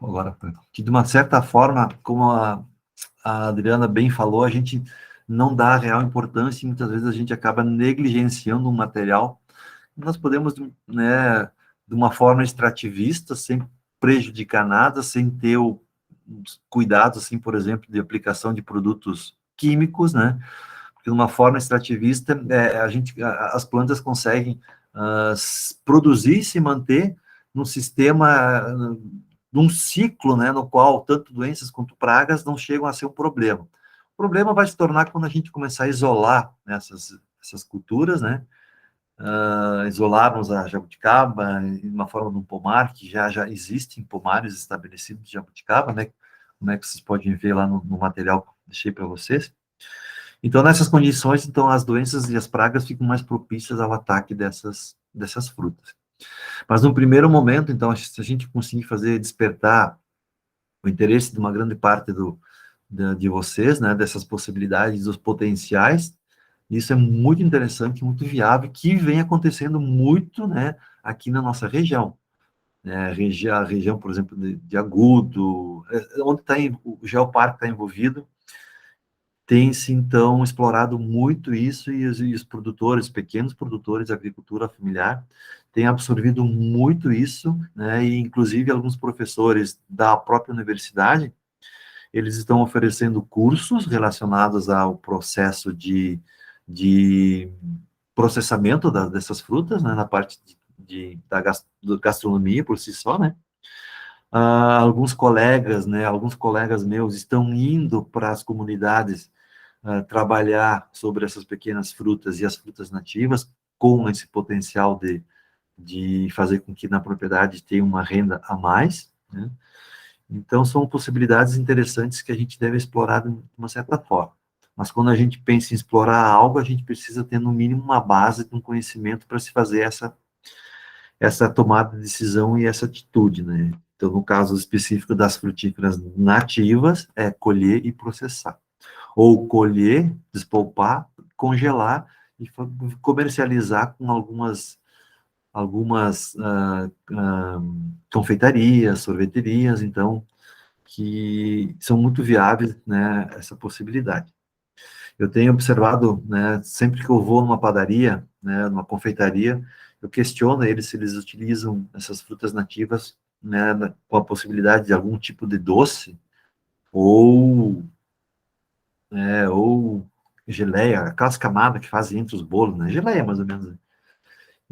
agora, que de uma certa forma, como a Adriana bem falou, a gente não dá a real importância e muitas vezes a gente acaba negligenciando um material. Nós podemos, né, de uma forma extrativista, sem prejudicar nada, sem ter o cuidado, assim, por exemplo, de aplicação de produtos químicos, né? Porque de uma forma extrativista, as plantas conseguem produzir e se manter num sistema, num ciclo, né, no qual tanto doenças quanto pragas não chegam a ser um problema. O problema vai se tornar quando a gente começar a isolar essas culturas, né, isolarmos a jabuticaba em uma forma de um pomar, que já existem pomares estabelecidos de jabuticaba, né, como é que vocês podem ver lá no material que eu deixei para vocês. Então, nessas condições, então, as doenças e as pragas ficam mais propícias ao ataque dessas frutas. Mas, no primeiro momento, então, se a gente conseguir fazer despertar o interesse de uma grande parte de vocês, né, dessas possibilidades, dos potenciais, isso é muito interessante, muito viável, que vem acontecendo muito, né, aqui na nossa região. A região, por exemplo, de Agudo, onde o Geoparque está envolvido, tem-se, então, explorado muito isso e os produtores, pequenos produtores de agricultura familiar, têm absorvido muito isso, né, e, inclusive, alguns professores da própria universidade, eles estão oferecendo cursos relacionados ao processo de processamento dessas frutas, né, na parte da gastronomia por si só, né. Alguns colegas meus estão indo para as comunidades trabalhar sobre essas pequenas frutas e as frutas nativas, com esse potencial de fazer com que na propriedade tenha uma renda a mais, né? Então, são possibilidades interessantes que a gente deve explorar de uma certa forma. Mas quando a gente pensa em explorar algo, a gente precisa ter, no mínimo, uma base de um conhecimento para se fazer essa tomada de decisão e essa atitude, né? Então, no caso específico das frutíferas nativas, é colher e processar. Ou colher, despolpar, congelar e comercializar com algumas confeitarias, sorveterias, então, que são muito viáveis, né, essa possibilidade. Eu tenho observado, né, sempre que eu vou numa padaria, né, numa confeitaria, eu questiono eles se eles utilizam essas frutas nativas, né, com a possibilidade de algum tipo de doce, ou, ou geleia, aquelas camadas que fazem entre os bolos, né, geleia mais ou menos.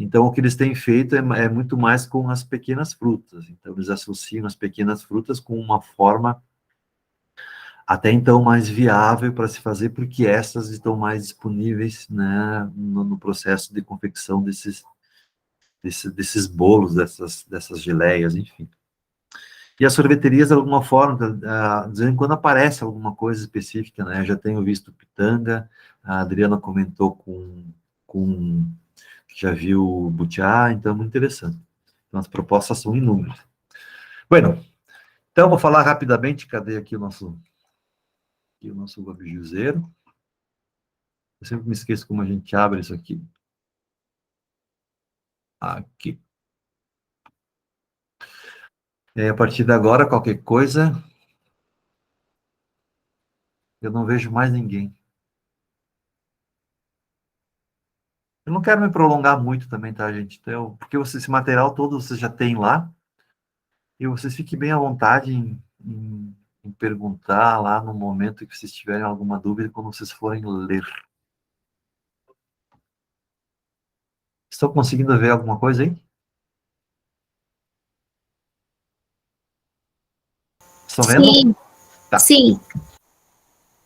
Então, o que eles têm feito é muito mais com as pequenas frutas. Então, eles associam as pequenas frutas com uma forma até então mais viável para se fazer, porque essas estão mais disponíveis, né, no processo de confecção desses bolos, dessas geleias, enfim. E as sorveterias, de alguma forma, de vez em quando aparece alguma coisa específica, né? Eu já tenho visto pitanga, a Adriana comentou com já viu butiá, então é muito interessante. Então, as propostas são inúmeras. Bueno, então vou falar rapidamente, cadê aqui o nosso gobijuzeiro? Eu sempre me esqueço como a gente abre isso aqui. Aqui. A partir de agora, qualquer coisa, eu não vejo mais ninguém. Eu não quero me prolongar muito também, tá, gente? Então, porque esse material todo vocês já têm lá, e vocês fiquem bem à vontade em perguntar lá no momento que vocês tiverem alguma dúvida, quando vocês forem ler. Estão conseguindo ver alguma coisa aí? Estão vendo? Sim, Tá. sim.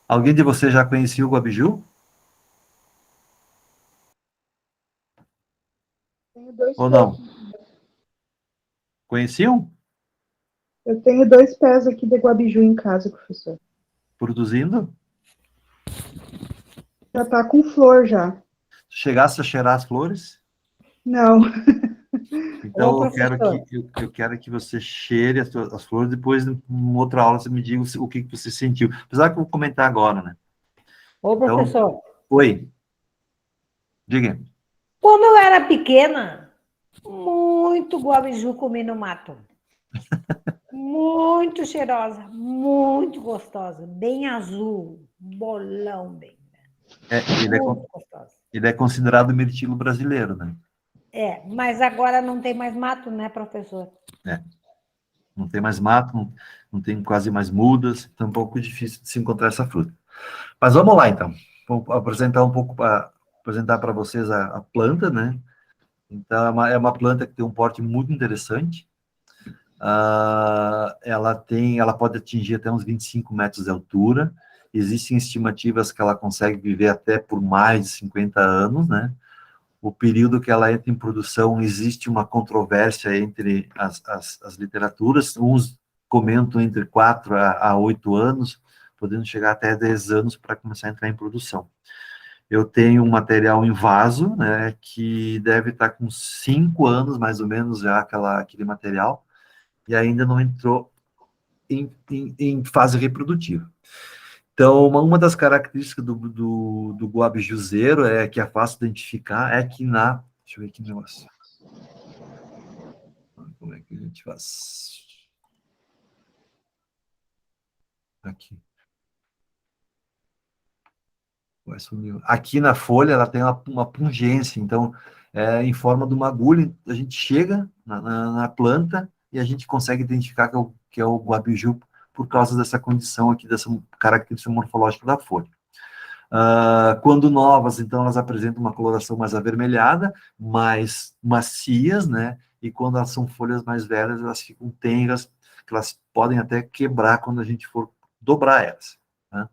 Alguém de vocês já conhecia o Guabiju? Tenho dois Ou pés. não? Conheciam? Eu tenho 2 pés aqui de guabiju em casa, professor. Produzindo? Já tá com flor já. Chegasse a cheirar as flores? Não. Então, Ô, professor. eu quero que você cheire as flores, depois, em outra aula, você me diga o que você sentiu. Apesar que eu vou comentar agora, né? Ô, Então, professor. oi, diga. Quando eu era pequena, muito guabiju comi no mato. Muito cheirosa, muito gostosa, bem azul, bolão bem. Muito gostosa. Ele é considerado mirtilo brasileiro, né? Mas agora não tem mais mato, né, professor? Não tem mais mato, não tem quase mais mudas, então é um pouco difícil de se encontrar essa fruta. Mas vamos lá, então. Vou apresentar para vocês a planta, né? Então, é uma planta que tem um porte muito interessante. Ela pode atingir até uns 25 metros de altura. Existem estimativas que ela consegue viver até por mais de 50 anos, né? O período que ela entra em produção, existe uma controvérsia entre as literaturas. Uns comentam entre 4 a 8 anos, podendo chegar até 10 anos para começar a entrar em produção. Eu tenho um material em vaso, né, que deve estar com 5 anos, mais ou menos, já aquele material, e ainda não entrou em fase reprodutiva. Então, uma das características do guabijuzeiro é que é fácil identificar, é que deixa eu ver aqui o negócio. Como é que a gente faz? Aqui. Aqui na folha, ela tem uma pungência, então, em forma de uma agulha, a gente chega na planta e a gente consegue identificar que é o guabiju por causa dessa condição aqui, dessa característica morfológica da folha. Quando novas, então, elas apresentam uma coloração mais avermelhada, mais macias, né? E quando elas são folhas mais velhas, elas ficam tenras, que elas podem até quebrar quando a gente for dobrar elas. Né?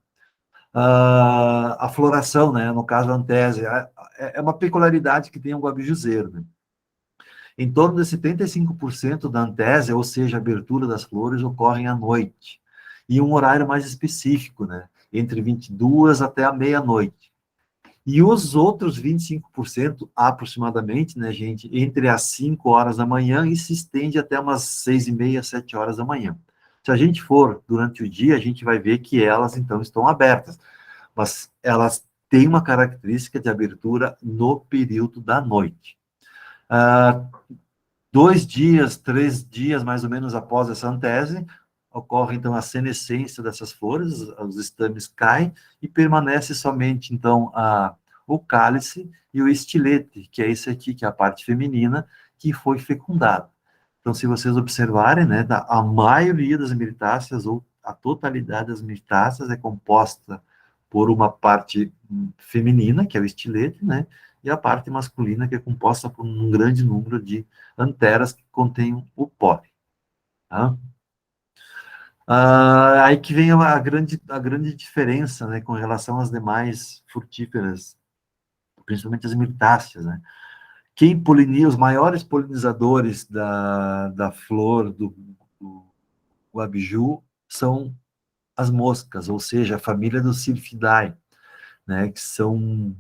A floração, né? No caso, a antésia, é uma peculiaridade que tem o guabijuzeiro, né? Em torno de 75% da antésia, ou seja, a abertura das flores, ocorrem à noite, e um horário mais específico, né? Entre 22 até a meia-noite. E os outros 25%, aproximadamente, né, gente, entre as 5 horas da manhã e se estende até umas 6h30, 7 horas da manhã. Se a gente for durante o dia, a gente vai ver que elas, então, estão abertas, mas elas têm uma característica de abertura no período da noite. 2 dias, 3 dias, mais ou menos, após essa antese, ocorre, então, a senescência dessas flores, os estames caem e permanece somente, então, o cálice e o estilete, que é esse aqui, que é a parte feminina, que foi fecundada. Então, se vocês observarem, né, a maioria das mirtáceas, ou a totalidade das mirtáceas, é composta por uma parte feminina, que é o estilete, né, e a parte masculina, que é composta por um grande número de anteras que contêm o pólen. Tá? Aí que vem a grande diferença, né, com relação às demais frutíferas, principalmente as mirtáceas, né? Quem poliniza, os maiores polinizadores da flor do guabiju são as moscas, ou seja, a família dos Sylphidae, né, que são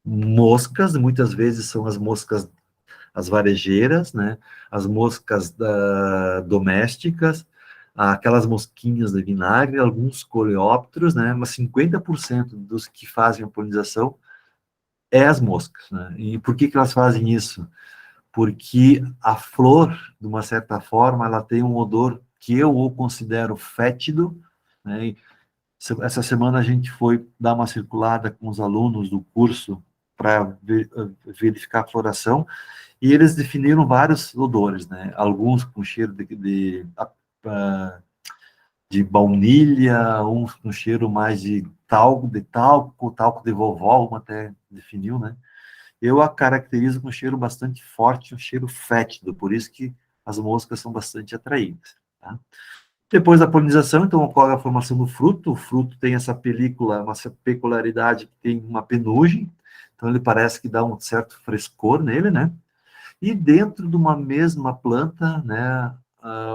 moscas, muitas vezes são as moscas, as varejeiras, né, as moscas domésticas, aquelas mosquinhas de vinagre, alguns coleópteros, né, mas 50% dos que fazem a polinização é as moscas, né. E por que elas fazem isso? Porque a flor, de uma certa forma, ela tem um odor que eu o considero fétido, né. E essa semana a gente foi dar uma circulada com os alunos do curso para verificar a floração, e eles definiram vários odores, né? Alguns com cheiro de baunilha, uns com cheiro mais de talco de vovó, uma até definiu, né? Eu a caracterizo com um cheiro bastante forte, um cheiro fétido, por isso que as moscas são bastante atraídas, tá? Depois da polinização, então, ocorre a formação do fruto. O fruto tem essa película, uma peculiaridade que tem uma penugem, então ele parece que dá um certo frescor nele, né? E dentro de uma mesma planta, né,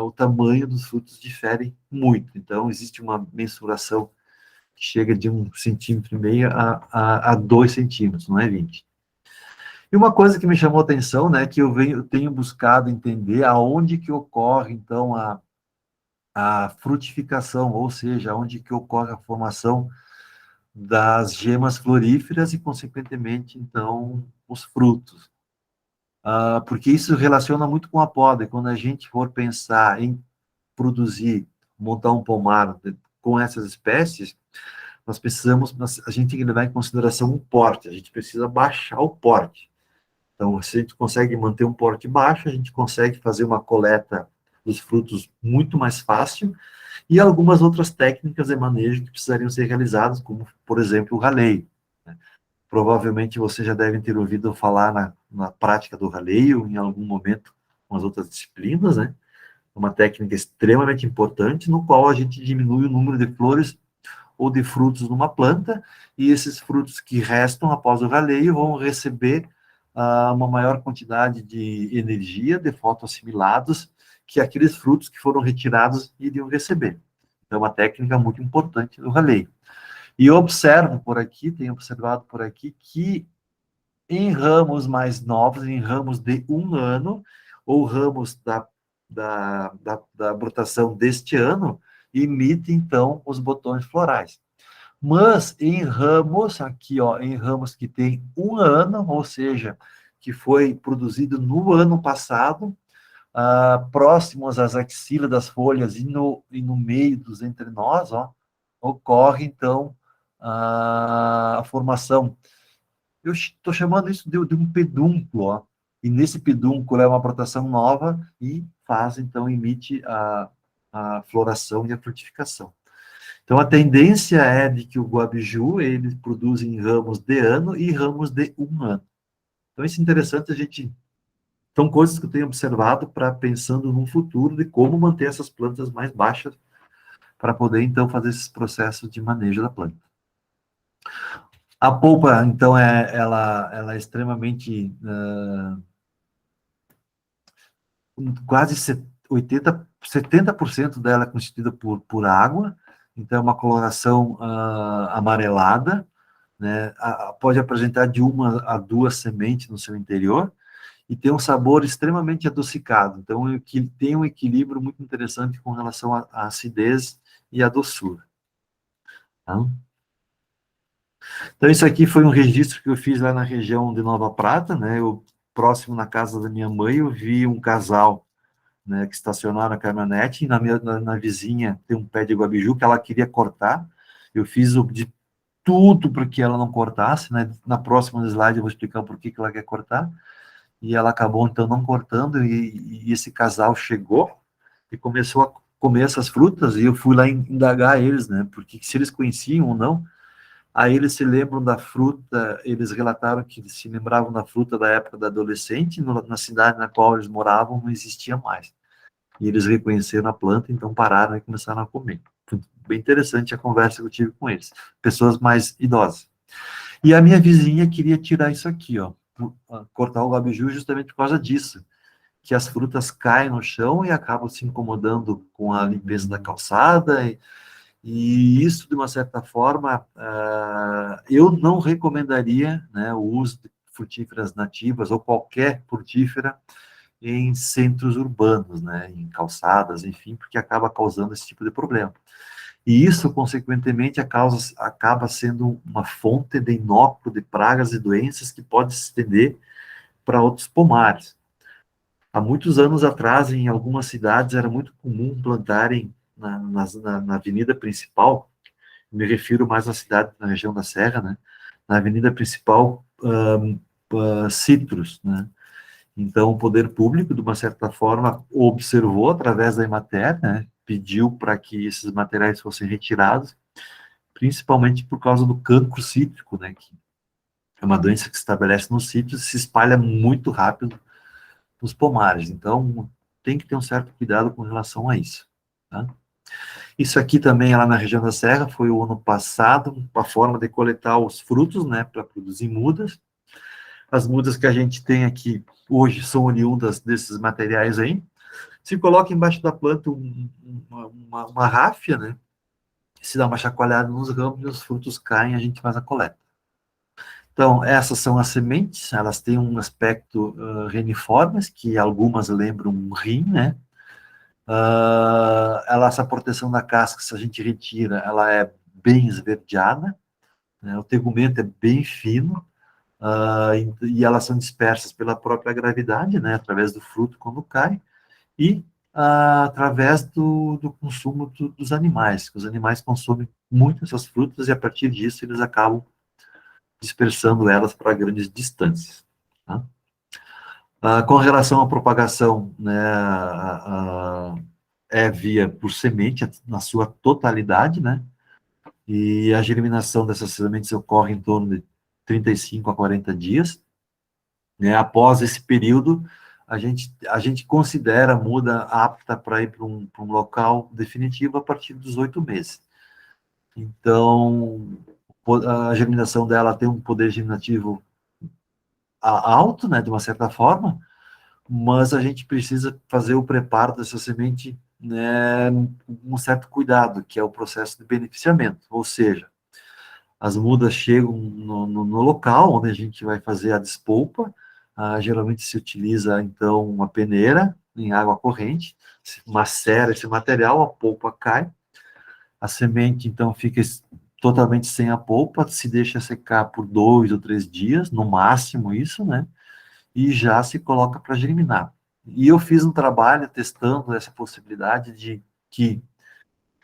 o tamanho dos frutos difere muito. Então, existe uma mensuração que chega de 1,5 cm a 2 centímetros, não é 20. E uma coisa que me chamou a atenção, né, que eu tenho buscado entender aonde que ocorre, então, a frutificação, ou seja, onde que ocorre a formação das gemas floríferas e, consequentemente, então, os frutos. Porque isso relaciona muito com a poda. Quando a gente for pensar em produzir, montar um pomar com essas espécies, a gente tem que levar em consideração o porte, a gente precisa baixar o porte. Então, se a gente consegue manter um porte baixo, a gente consegue fazer uma coleta dos frutos muito mais fácil, e algumas outras técnicas de manejo que precisariam ser realizadas, como, por exemplo, o raleio, né? Provavelmente vocês já devem ter ouvido falar na prática do raleio, em algum momento, com as outras disciplinas, né? Uma técnica extremamente importante, no qual a gente diminui o número de flores ou de frutos numa planta, e esses frutos que restam após o raleio vão receber uma maior quantidade de energia, de fotoassimilados, que aqueles frutos que foram retirados iriam receber. Então, é uma técnica muito importante do raleio. E eu observo por aqui, tenho observado por aqui, que em ramos mais novos, em ramos de 1 ano, ou ramos da brotação deste ano, imita, então, os botões florais. Mas em ramos, aqui, ó, em ramos que tem 1 ano, ou seja, que foi produzido no ano passado, próximos às axilas das folhas e no meio dos entrenós, ó, ocorre, então, a formação. Eu estou chamando isso de um pedúnculo, ó, e nesse pedúnculo é uma brotação nova e faz, então, emite a floração e a frutificação. Então, a tendência é de que o guabiju, ele produz em ramos de ano e ramos de 1 ano. Então, isso é interessante, são coisas que eu tenho observado para pensando no futuro de como manter essas plantas mais baixas para poder, então, fazer esses processos de manejo da planta. A polpa, então, ela é extremamente, quase 70% dela é constituída por água, então é uma coloração amarelada, né? Pode apresentar de 1 a 2 sementes no seu interior, e tem um sabor extremamente adocicado. Então, tem um equilíbrio muito interessante com relação à acidez e à doçura. Tá? Então, isso aqui foi um registro que eu fiz lá na região de Nova Prata, né? Próximo na casa da minha mãe, eu vi um casal, né, que estacionaram a caminhonete, e na vizinha tem um pé de guabiju que ela queria cortar. Eu fiz de tudo para que ela não cortasse, né? Na próxima slide eu vou explicar por que ela quer cortar. E ela acabou, então, não cortando, e esse casal chegou e começou a comer essas frutas, e eu fui lá indagar eles, né, porque se eles conheciam ou não. Aí eles se lembram da fruta, eles relataram que se lembravam da fruta da época da adolescente, na cidade na qual eles moravam não existia mais. E eles reconheceram a planta, então pararam e começaram a comer. Foi bem interessante a conversa que eu tive com eles. Pessoas mais idosas. E a minha vizinha queria tirar isso aqui, ó, cortar o gabiju justamente por causa disso, que as frutas caem no chão e acabam se incomodando com a limpeza da calçada, e isso, de uma certa forma, eu não recomendaria, né, o uso de frutíferas nativas ou qualquer frutífera em centros urbanos, né, em calçadas, enfim, porque acaba causando esse tipo de problema. E isso, consequentemente, acaba sendo uma fonte de inóculo de pragas e doenças que pode se estender para outros pomares. Há muitos anos atrás, em algumas cidades, era muito comum plantarem na avenida principal, me refiro mais à cidade, na região da Serra, né, na avenida principal, citros, né. Então, o poder público, de uma certa forma, observou através da Emater, né, pediu para que esses materiais fossem retirados, principalmente por causa do cancro cítrico, né, que é uma doença que se estabelece nos sítios e se espalha muito rápido nos pomares. Então, tem que ter um certo cuidado com relação a isso. Tá? Isso aqui também, lá na região da Serra, foi o ano passado, a forma de coletar os frutos, né, para produzir mudas. As mudas que a gente tem aqui hoje são oriundas desses materiais aí. Se coloca embaixo da planta uma ráfia, né? Se dá uma chacoalhada nos ramos e os frutos caem, a gente faz a coleta. Então, essas são as sementes, elas têm um aspecto reniformes, que algumas lembram um rim, né? Essa proteção da casca, se a gente retira, ela é bem esverdeada, né? O tegumento é bem fino, e elas são dispersas pela própria gravidade, né? Através do fruto quando cai, e através do consumo dos animais, que os animais consomem muito essas frutas e a partir disso eles acabam dispersando elas para grandes distâncias. Tá? Com relação à propagação, né, é via por semente na sua totalidade, né? E a germinação dessas sementes ocorre em torno de 35 a 40 dias. Né? Após esse período, a gente considera a muda apta para ir para um local definitivo a partir dos 8 meses. Então, a germinação dela tem um poder germinativo alto, né, de uma certa forma, mas a gente precisa fazer o preparo dessa semente, né, com um certo cuidado, que é o processo de beneficiamento, ou seja, as mudas chegam no local onde a gente vai fazer a despolpa, geralmente se utiliza, então, uma peneira em água corrente, se macera esse material, a polpa cai, a semente, então, fica totalmente sem a polpa, se deixa secar por 2 ou 3 dias, no máximo isso, né? E já se coloca para germinar. E eu fiz um trabalho testando essa possibilidade de que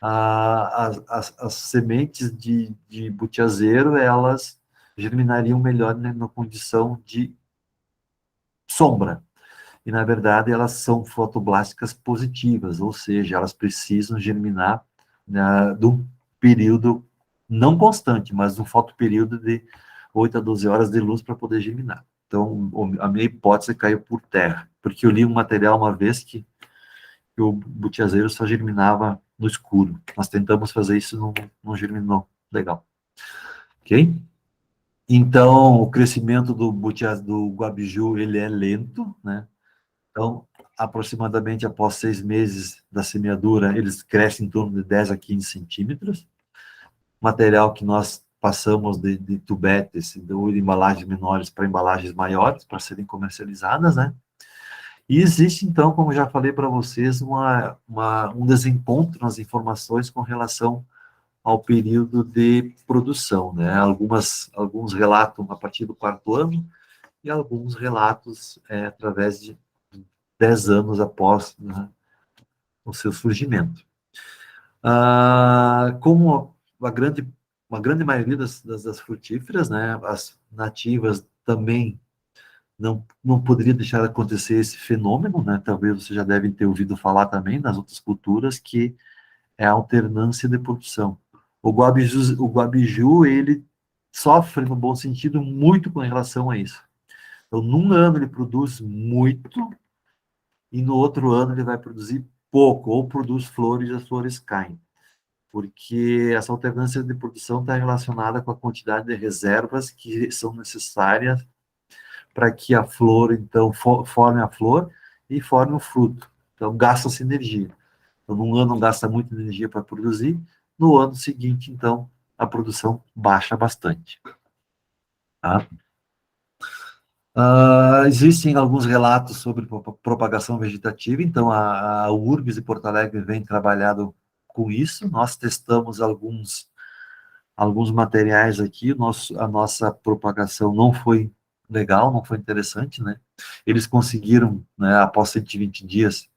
as sementes de butiazeiro, elas germinariam melhor, né, na condição de sombra. E, na verdade, elas são fotoblásticas positivas, ou seja, elas precisam germinar, né, de um período não constante, mas um fotoperíodo de 8 a 12 horas de luz para poder germinar. Então, a minha hipótese caiu por terra, porque eu li um material uma vez que o butiazeiro só germinava no escuro. Nós tentamos fazer isso, não germinou legal. Ok? Então, o crescimento do guabiju, ele é lento, né? Então, aproximadamente após 6 meses da semeadura, eles crescem em torno de 10 a 15 centímetros. Material que nós passamos de tubetes, ou de embalagens menores para embalagens maiores, para serem comercializadas, né? E existe, então, como já falei para vocês, um desencontro nas informações com relação ao período de produção, né? Alguns relatam a partir do 4º ano e alguns relatos através de 10 anos após, né, o seu surgimento. Como uma grande maioria das frutíferas, né, as nativas também não poderia deixar de acontecer esse fenômeno, né? Talvez vocês já devem ter ouvido falar também nas outras culturas, que é a alternância de produção. O guabiju, ele sofre, no bom sentido, muito com relação a isso. Então, num ano ele produz muito, e no outro ano ele vai produzir pouco, ou produz flores e as flores caem. Porque essa alternância de produção está relacionada com a quantidade de reservas que são necessárias para que a flor, então, forme a flor e forme o fruto. Então, gasta-se energia. Então, num ano gasta muita energia para produzir, no ano seguinte, então, a produção baixa bastante. Tá? Existem alguns relatos sobre propagação vegetativa, então a URGS de Porto Alegre vem trabalhando com isso. Nós testamos alguns materiais aqui, a nossa propagação não foi legal, não foi interessante, né? Eles conseguiram, né, após 120 dias,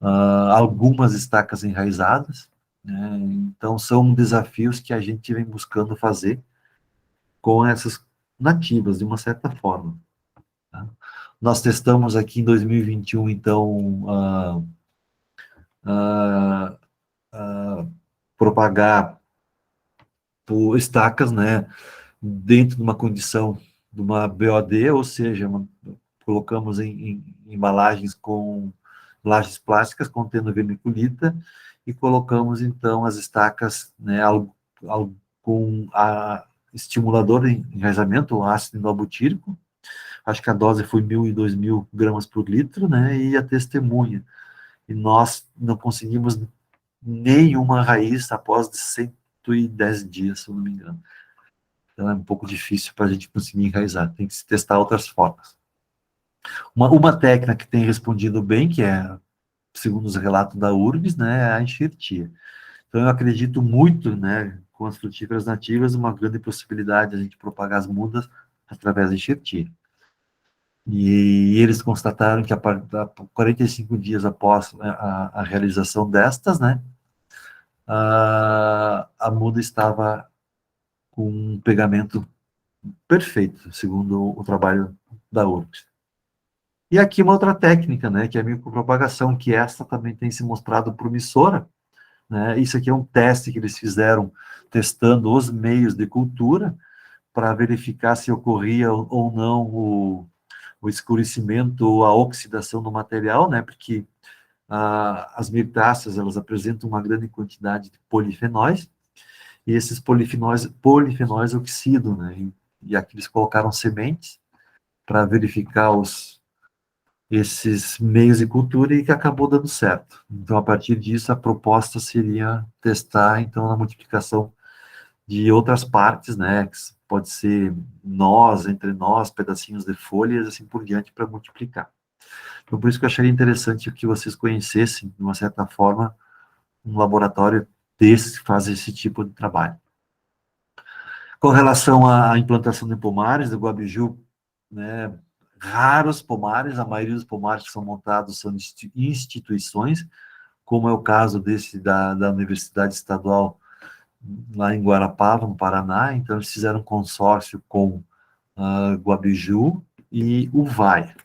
algumas estacas enraizadas, né? Então, são desafios que a gente vem buscando fazer com essas nativas, de uma certa forma. Tá? Nós testamos aqui em 2021, então, propagar por estacas, né, dentro de uma condição de uma BOD, ou seja, colocamos em embalagens com embalagens plásticas contendo vermiculita e colocamos então as estacas, né, com estimulador de enraizamento, o ácido endobutírico. Acho que a dose foi 1.000 e 2.000 gramas por litro, né, e a testemunha. E nós não conseguimos nenhuma raiz após 110 dias, se eu não me engano. Então é um pouco difícil para a gente conseguir enraizar, tem que se testar outras formas. Uma técnica que tem respondido bem, que é, segundo os relatos da URGS, né, é a enxertia. Então eu acredito muito, né, com as frutíferas nativas, uma grande possibilidade de a gente propagar as mudas através da enxertia. E eles constataram que a 45 dias após a realização destas, né, a muda estava com um pegamento perfeito, segundo o trabalho da URGS. E aqui uma outra técnica, né, que é a micropropagação, que esta também tem se mostrado promissora, né. Isso aqui é um teste que eles fizeram testando os meios de cultura para verificar se ocorria ou não o escurecimento ou a oxidação do material, né, porque as mirtáceas, elas apresentam uma grande quantidade de polifenóis, e esses polifenóis oxidam, né, e aqui eles colocaram sementes para verificar esses meios de cultura e que acabou dando certo. Então, a partir disso, a proposta seria testar, então, a multiplicação de outras partes, né, que pode ser nós, entre nós, pedacinhos de folhas, assim por diante, para multiplicar. Então, por isso que eu acharia interessante que vocês conhecessem, de uma certa forma, um laboratório desse que faz esse tipo de trabalho. Com relação à implantação de pomares, do Guabiju, né, raros pomares, a maioria dos pomares que são montados são instituições, como é o caso desse da Universidade Estadual lá em Guarapava, no Paraná. Então, eles fizeram um consórcio com Guabiju e o VAI.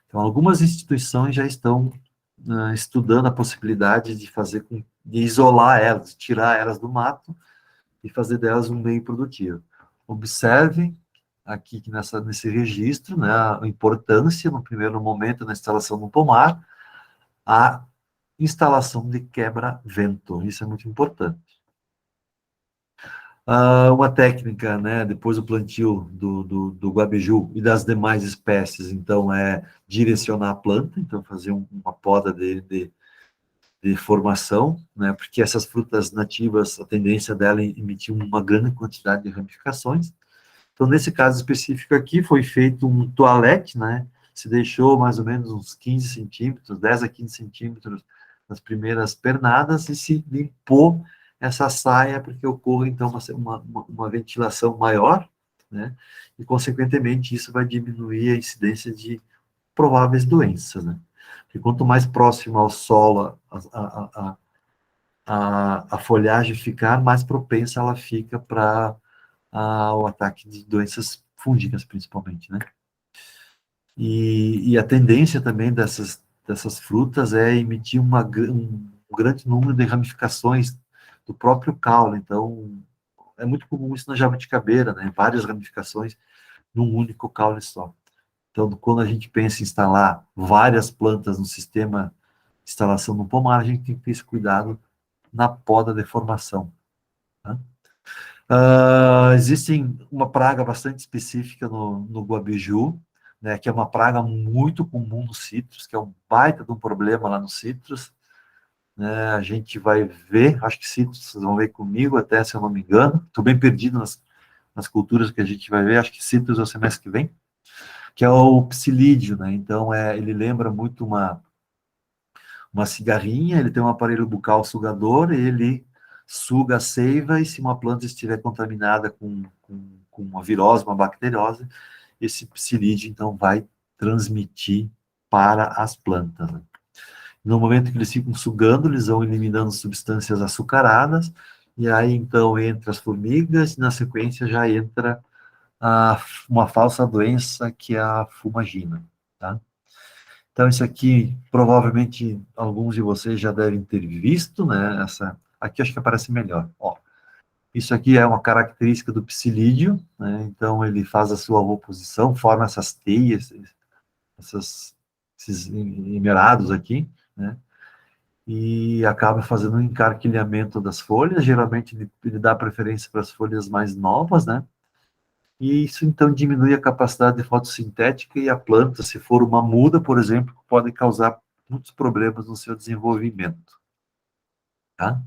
Então, algumas instituições já estão estudando a possibilidade de de isolar elas, de tirar elas do mato e fazer delas um meio produtivo. Observem aqui que nesse registro, né, a importância, no primeiro momento, na instalação do pomar, a instalação de quebra-vento. Isso é muito importante. Uma técnica, né, depois do plantio do guabiju e das demais espécies, então, é direcionar a planta, então, fazer uma poda de formação, né, porque essas frutas nativas, a tendência dela é emitir uma grande quantidade de ramificações. Então, nesse caso específico aqui, foi feito um toalete, né, se deixou mais ou menos uns 15 centímetros, 10 a 15 centímetros nas primeiras pernadas e se limpou essa saia, porque ocorre, então, uma ventilação maior, né, e, consequentemente, isso vai diminuir a incidência de prováveis doenças, né. Porque quanto mais próximo ao solo a folhagem ficar, mais propensa ela fica para o ataque de doenças fúngicas, principalmente, né. E a tendência também dessas frutas é emitir um grande número de ramificações do próprio caule. Então, é muito comum isso na jabuticabeira, né, várias ramificações num único caule só. Então, quando a gente pensa em instalar várias plantas no sistema de instalação no pomar, a gente tem que ter esse cuidado na poda de formação, tá? Existem uma praga bastante específica no Guabiju, né, que é uma praga muito comum nos citros, que é um baita de um problema lá nos citros, né. A gente vai ver, acho que citros, vocês vão ver comigo, até se eu não me engano, estou bem perdido nas culturas que a gente vai ver, acho que citros é o semestre que vem, que é o psilídeo, né. Então, ele lembra muito uma cigarrinha, ele tem um aparelho bucal sugador, ele suga a seiva, e se uma planta estiver contaminada com uma virose, uma bacteriose, esse psilídeo, então, vai transmitir para as plantas, né. No momento que eles ficam sugando, eles vão eliminando substâncias açucaradas, e aí, então, entra as formigas, e na sequência já entra uma falsa doença, que é a fumagina, tá? Então, isso aqui, provavelmente, alguns de vocês já devem ter visto, né? Aqui acho que aparece melhor. Ó, isso aqui é uma característica do psilídeo, né? Então, ele faz a sua oposição, forma essas teias, esses hemerados aqui, né? E acaba fazendo um encarquilhamento das folhas. Geralmente, ele dá preferência para as folhas mais novas, né? E isso, então, diminui a capacidade de fotossintética, e a planta, se for uma muda, por exemplo, pode causar muitos problemas no seu desenvolvimento, tá?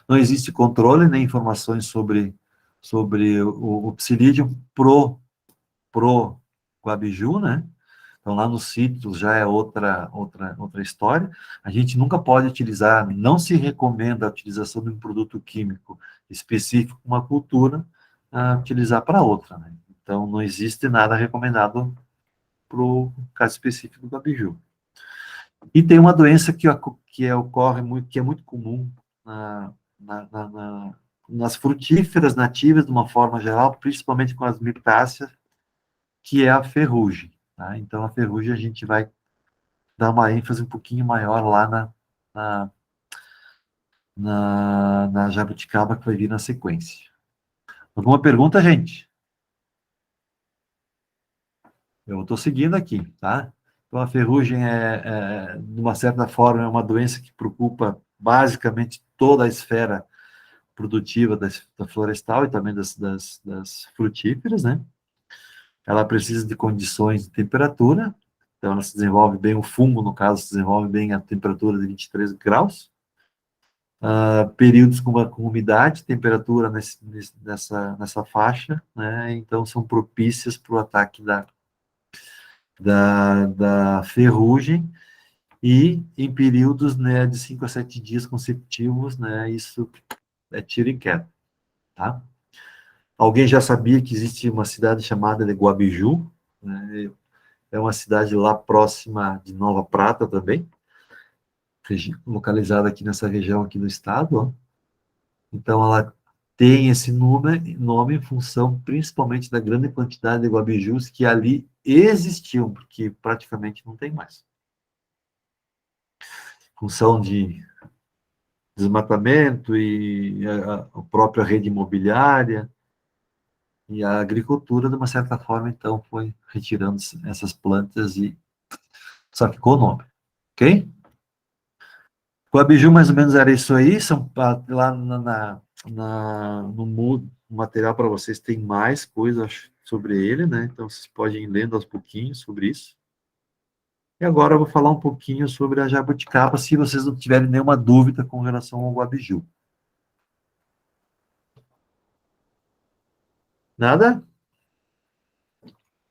Não existe controle nem informações sobre o Psilidium pro Guabiju, né? Então, lá nos sítios já é outra história. A gente nunca pode utilizar, não se recomenda a utilização de um produto químico específico, uma cultura, utilizar para outra, né? Então, não existe nada recomendado o caso específico do abiju. E tem uma doença que ocorre muito, que é muito comum nas frutíferas nativas, de uma forma geral, principalmente com as mirtáceas, que é a ferrugem. Tá? Então, a ferrugem a gente vai dar uma ênfase um pouquinho maior lá na, na jabuticaba, que vai vir na sequência. Alguma pergunta, gente? Eu estou seguindo aqui, tá? Então, a ferrugem de uma certa forma, é uma doença que preocupa basicamente toda a esfera produtiva da florestal e também das frutíferas, né? Ela precisa de condições de temperatura, então ela se desenvolve bem, o fungo, no caso, se desenvolve bem a temperatura de 23 graus, períodos com umidade, temperatura nessa faixa, né? Então são propícias para o ataque da ferrugem, e em períodos, né, de 5 a 7 dias consecutivos, né, isso é tiro e queda, tá? Alguém já sabia que existe uma cidade chamada de Guabiju, né? É uma cidade lá próxima de Nova Prata também, localizada aqui nessa região aqui do estado, ó. Então ela tem esse nome em função principalmente da grande quantidade de guabijus que ali existiam, porque praticamente não tem mais. Em função de desmatamento e a própria rede imobiliária e a agricultura, de uma certa forma, então, foi retirando essas plantas e só ficou o nome, ok? O abiju, mais ou menos, era isso aí. Lá no material para vocês tem mais coisas sobre ele, né? Então, vocês podem ir lendo aos pouquinhos sobre isso. E agora eu vou falar um pouquinho sobre a jabuticaba, se vocês não tiverem nenhuma dúvida com relação ao abiju. Nada?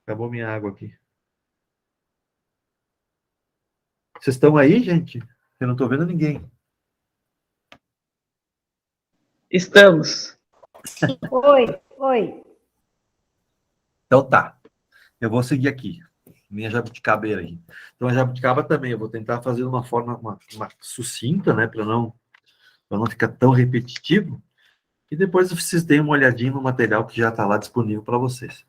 Acabou minha água aqui. Vocês estão aí, gente? Eu não estou vendo ninguém. Estamos. Oi. Então tá. Eu vou seguir aqui. Minha jabuticabeira aí. Então a jabuticaba também, eu vou tentar fazer de uma forma uma sucinta, né? Para não ficar tão repetitivo. E depois vocês deem uma olhadinha no material que já está lá disponível para vocês.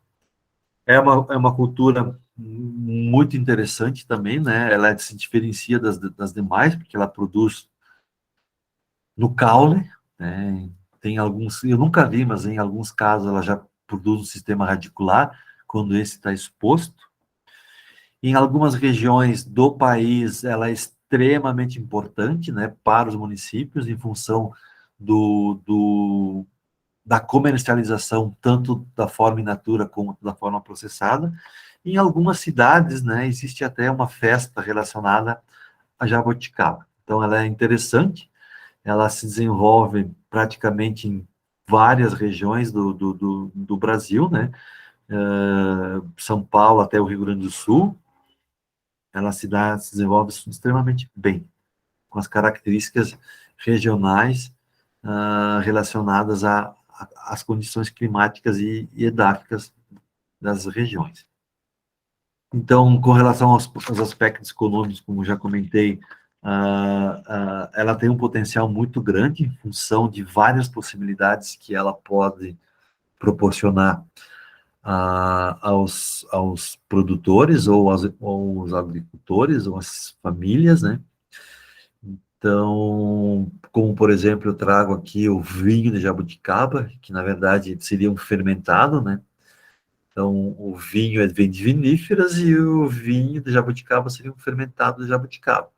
É uma cultura muito interessante também, né? Ela se diferencia das demais, porque ela produz no caule, né? Tem alguns, eu nunca vi, mas em alguns casos ela já produz um sistema radicular, quando esse está exposto. Em algumas regiões do país, ela é extremamente importante, né, para os municípios, em função da comercialização, tanto da forma in natura como da forma processada. Em algumas cidades, né, existe até uma festa relacionada a jabuticaba. Então, ela é interessante, ela se desenvolve praticamente em várias regiões do Brasil, né, São Paulo até o Rio Grande do Sul. Ela se desenvolve extremamente bem, com as características regionais relacionadas às condições climáticas e edáficas das regiões. Então, com relação aos aspectos econômicos, como já comentei, ela tem um potencial muito grande em função de várias possibilidades que ela pode proporcionar aos produtores ou aos agricultores ou às famílias, né? Então, como por exemplo, eu trago aqui o vinho de jabuticaba, que na verdade seria um fermentado, né? Então, o vinho vem de viníferas e o vinho de jabuticaba seria um fermentado de jabuticaba.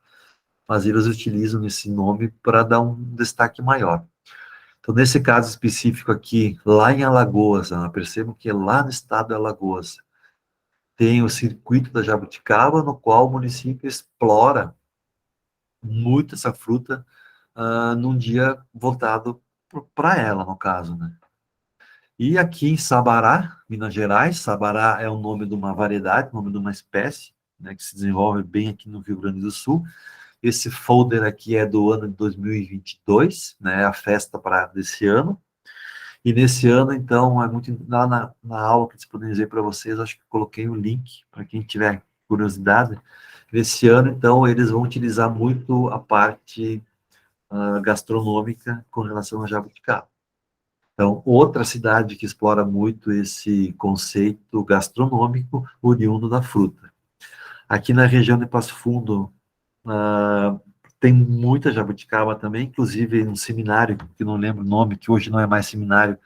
Mas eles utilizam esse nome para dar um destaque maior. Então, nesse caso específico aqui, lá em Alagoas, percebam que lá no estado de Alagoas, tem o circuito da jabuticaba, no qual o município explora muito essa fruta num dia voltado para ela, no caso, né? E aqui em Sabará, Minas Gerais, Sabará é o nome de uma variedade, nome de uma espécie, né, que se desenvolve bem aqui no Rio Grande do Sul. Esse folder aqui é do ano de 2022, né, a festa desse ano. E nesse ano, então, é muito lá na aula que disponibilizei para vocês, acho que coloquei o link para quem tiver curiosidade. Nesse ano, então, eles vão utilizar muito a parte gastronômica com relação a jabuticaba. Então, outra cidade que explora muito esse conceito gastronômico oriundo da fruta. Aqui na região de Passo Fundo, tem muita jabuticaba também, inclusive um seminário, que não lembro o nome, que hoje não é mais seminário,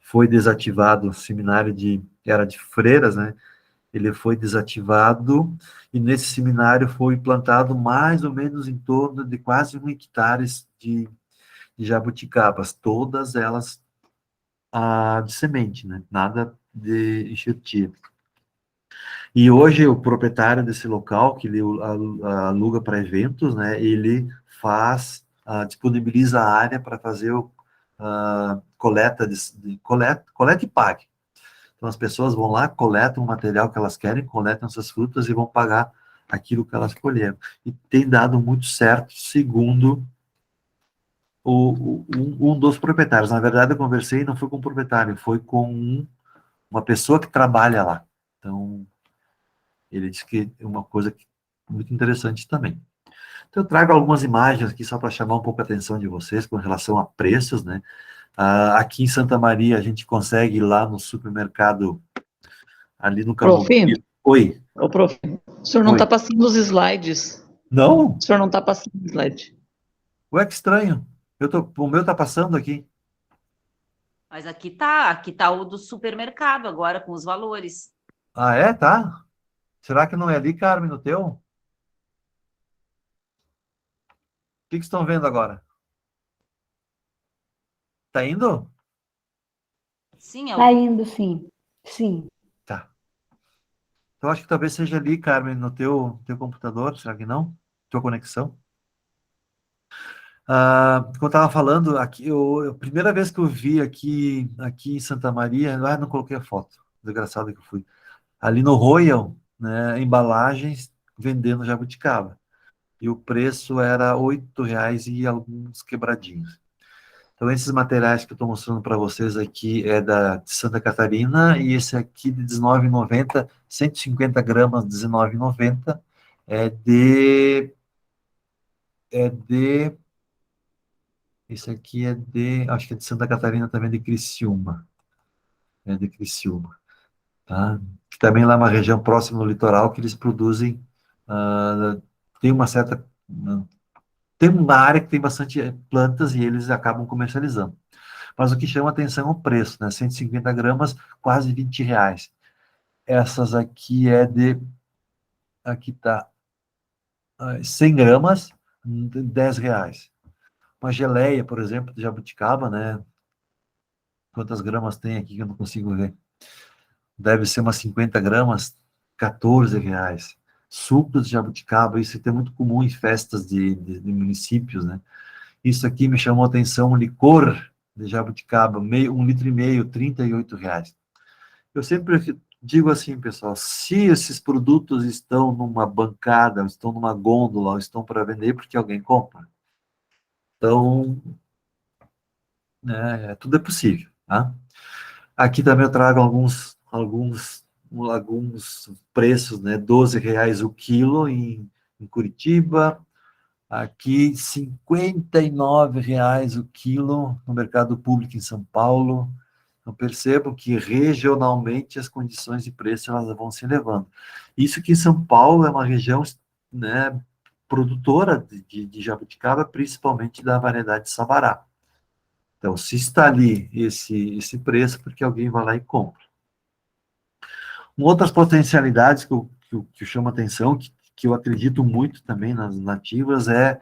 foi desativado, o seminário era de freiras, né? Ele foi desativado, e nesse seminário foi plantado mais ou menos em torno de quase 1 hectare de jabuticabas, todas elas de semente, né? Nada de enxertia. E hoje o proprietário desse local, que ele aluga para eventos, né? Ele disponibiliza a área para fazer coleta coleta e pague. Então as pessoas vão lá, coletam o material que elas querem, coletam essas frutas e vão pagar aquilo que elas colheram. E tem dado muito certo, segundo um dos proprietários. Na verdade, eu conversei, não foi com o proprietário, foi com uma pessoa que trabalha lá. Então, ele disse que é uma coisa muito interessante também. Então, eu trago algumas imagens aqui só para chamar um pouco a atenção de vocês com relação a preços, né? Aqui em Santa Maria, a gente consegue ir lá no supermercado, ali no Prof, Cambuquira. Oi. ô prof, o senhor não Oi. está passando os slides. Não? O senhor não está passando o slide. Ué, que estranho. O meu tá passando aqui. Mas aqui tá o do supermercado agora com os valores. Ah, é? Tá? Será que não é ali, Carmen, no teu? O que que estão vendo agora? Tá indo? Sim, é Tá o indo, sim. Sim. Tá. Então, acho que talvez seja ali, Carmen, no teu computador. Será que não? Tua conexão? Como eu estava falando, aqui, a primeira vez que eu vi aqui em Santa Maria, não coloquei a foto, desgraçado que eu fui. Ali no Royal, né, embalagens vendendo jabuticaba. E o preço era R$ 8 e alguns quebradinhos. Então, esses materiais que eu estou mostrando para vocês aqui é de Santa Catarina, e esse aqui de R$19,90, 150 gramas, R$19,90, é de esse aqui acho que é de Santa Catarina também, de Criciúma. É de Criciúma, tá? Que também lá é uma região próxima do litoral que eles produzem, tem uma certa, tem uma área que tem bastante plantas e eles acabam comercializando. Mas o que chama atenção é o preço, né? 150 gramas, quase R$ 20. Essas aqui aqui tá, 100 gramas, R$ 10. Uma geleia, por exemplo, de jabuticaba, né? Quantas gramas tem aqui que eu não consigo ver? Deve ser umas 50 gramas, R$ 14. Suco de jabuticaba, isso é muito comum em festas de municípios, né? Isso aqui me chamou a atenção, um licor de jabuticaba, 1,5 litro, R$ 38. Eu sempre digo assim, pessoal, se esses produtos estão numa bancada, estão numa gôndola, estão para vender, porque alguém compra. Então, tudo é possível, tá? Aqui também eu trago alguns preços, né? R$ 12 o quilo em Curitiba, aqui R$ 59 o quilo no mercado público em São Paulo. Então percebo que regionalmente as condições de preço elas vão se elevando. Isso que em São Paulo é uma região, né, produtora de jabuticaba, principalmente da variedade Sabará. Então, se está ali esse preço, porque alguém vai lá e compra. Outras potencialidades que eu chamo a atenção, que eu acredito muito também nas nativas, é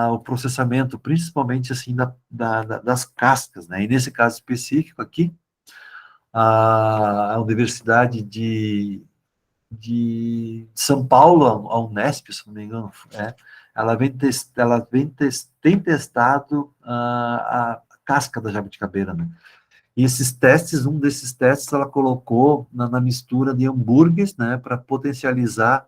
o processamento, principalmente assim das cascas, né? E nesse caso específico aqui, a Universidade de São Paulo, a Unesp, se não me engano, tem testado a casca da jabuticabeira, né? E esses testes, um desses testes ela colocou na mistura de hambúrgueres, né, para potencializar,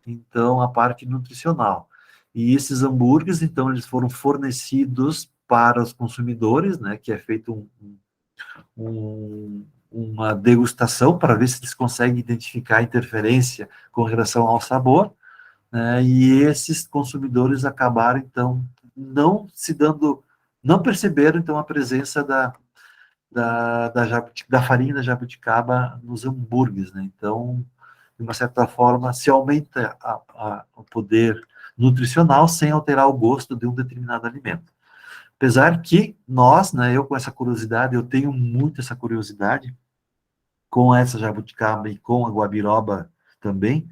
então, a parte nutricional. E esses hambúrgueres, então, eles foram fornecidos para os consumidores, né, que é feito uma degustação para ver se eles conseguem identificar a interferência com relação ao sabor, né? E esses consumidores acabaram, então, não perceberam, então, a presença da farinha da jabuticaba nos hambúrgueres, né? Então, de uma certa forma, se aumenta o poder nutricional sem alterar o gosto de um determinado alimento. Apesar que nós, né, eu com essa curiosidade, eu tenho muito essa curiosidade com essa jabuticaba e com a guabiroba também,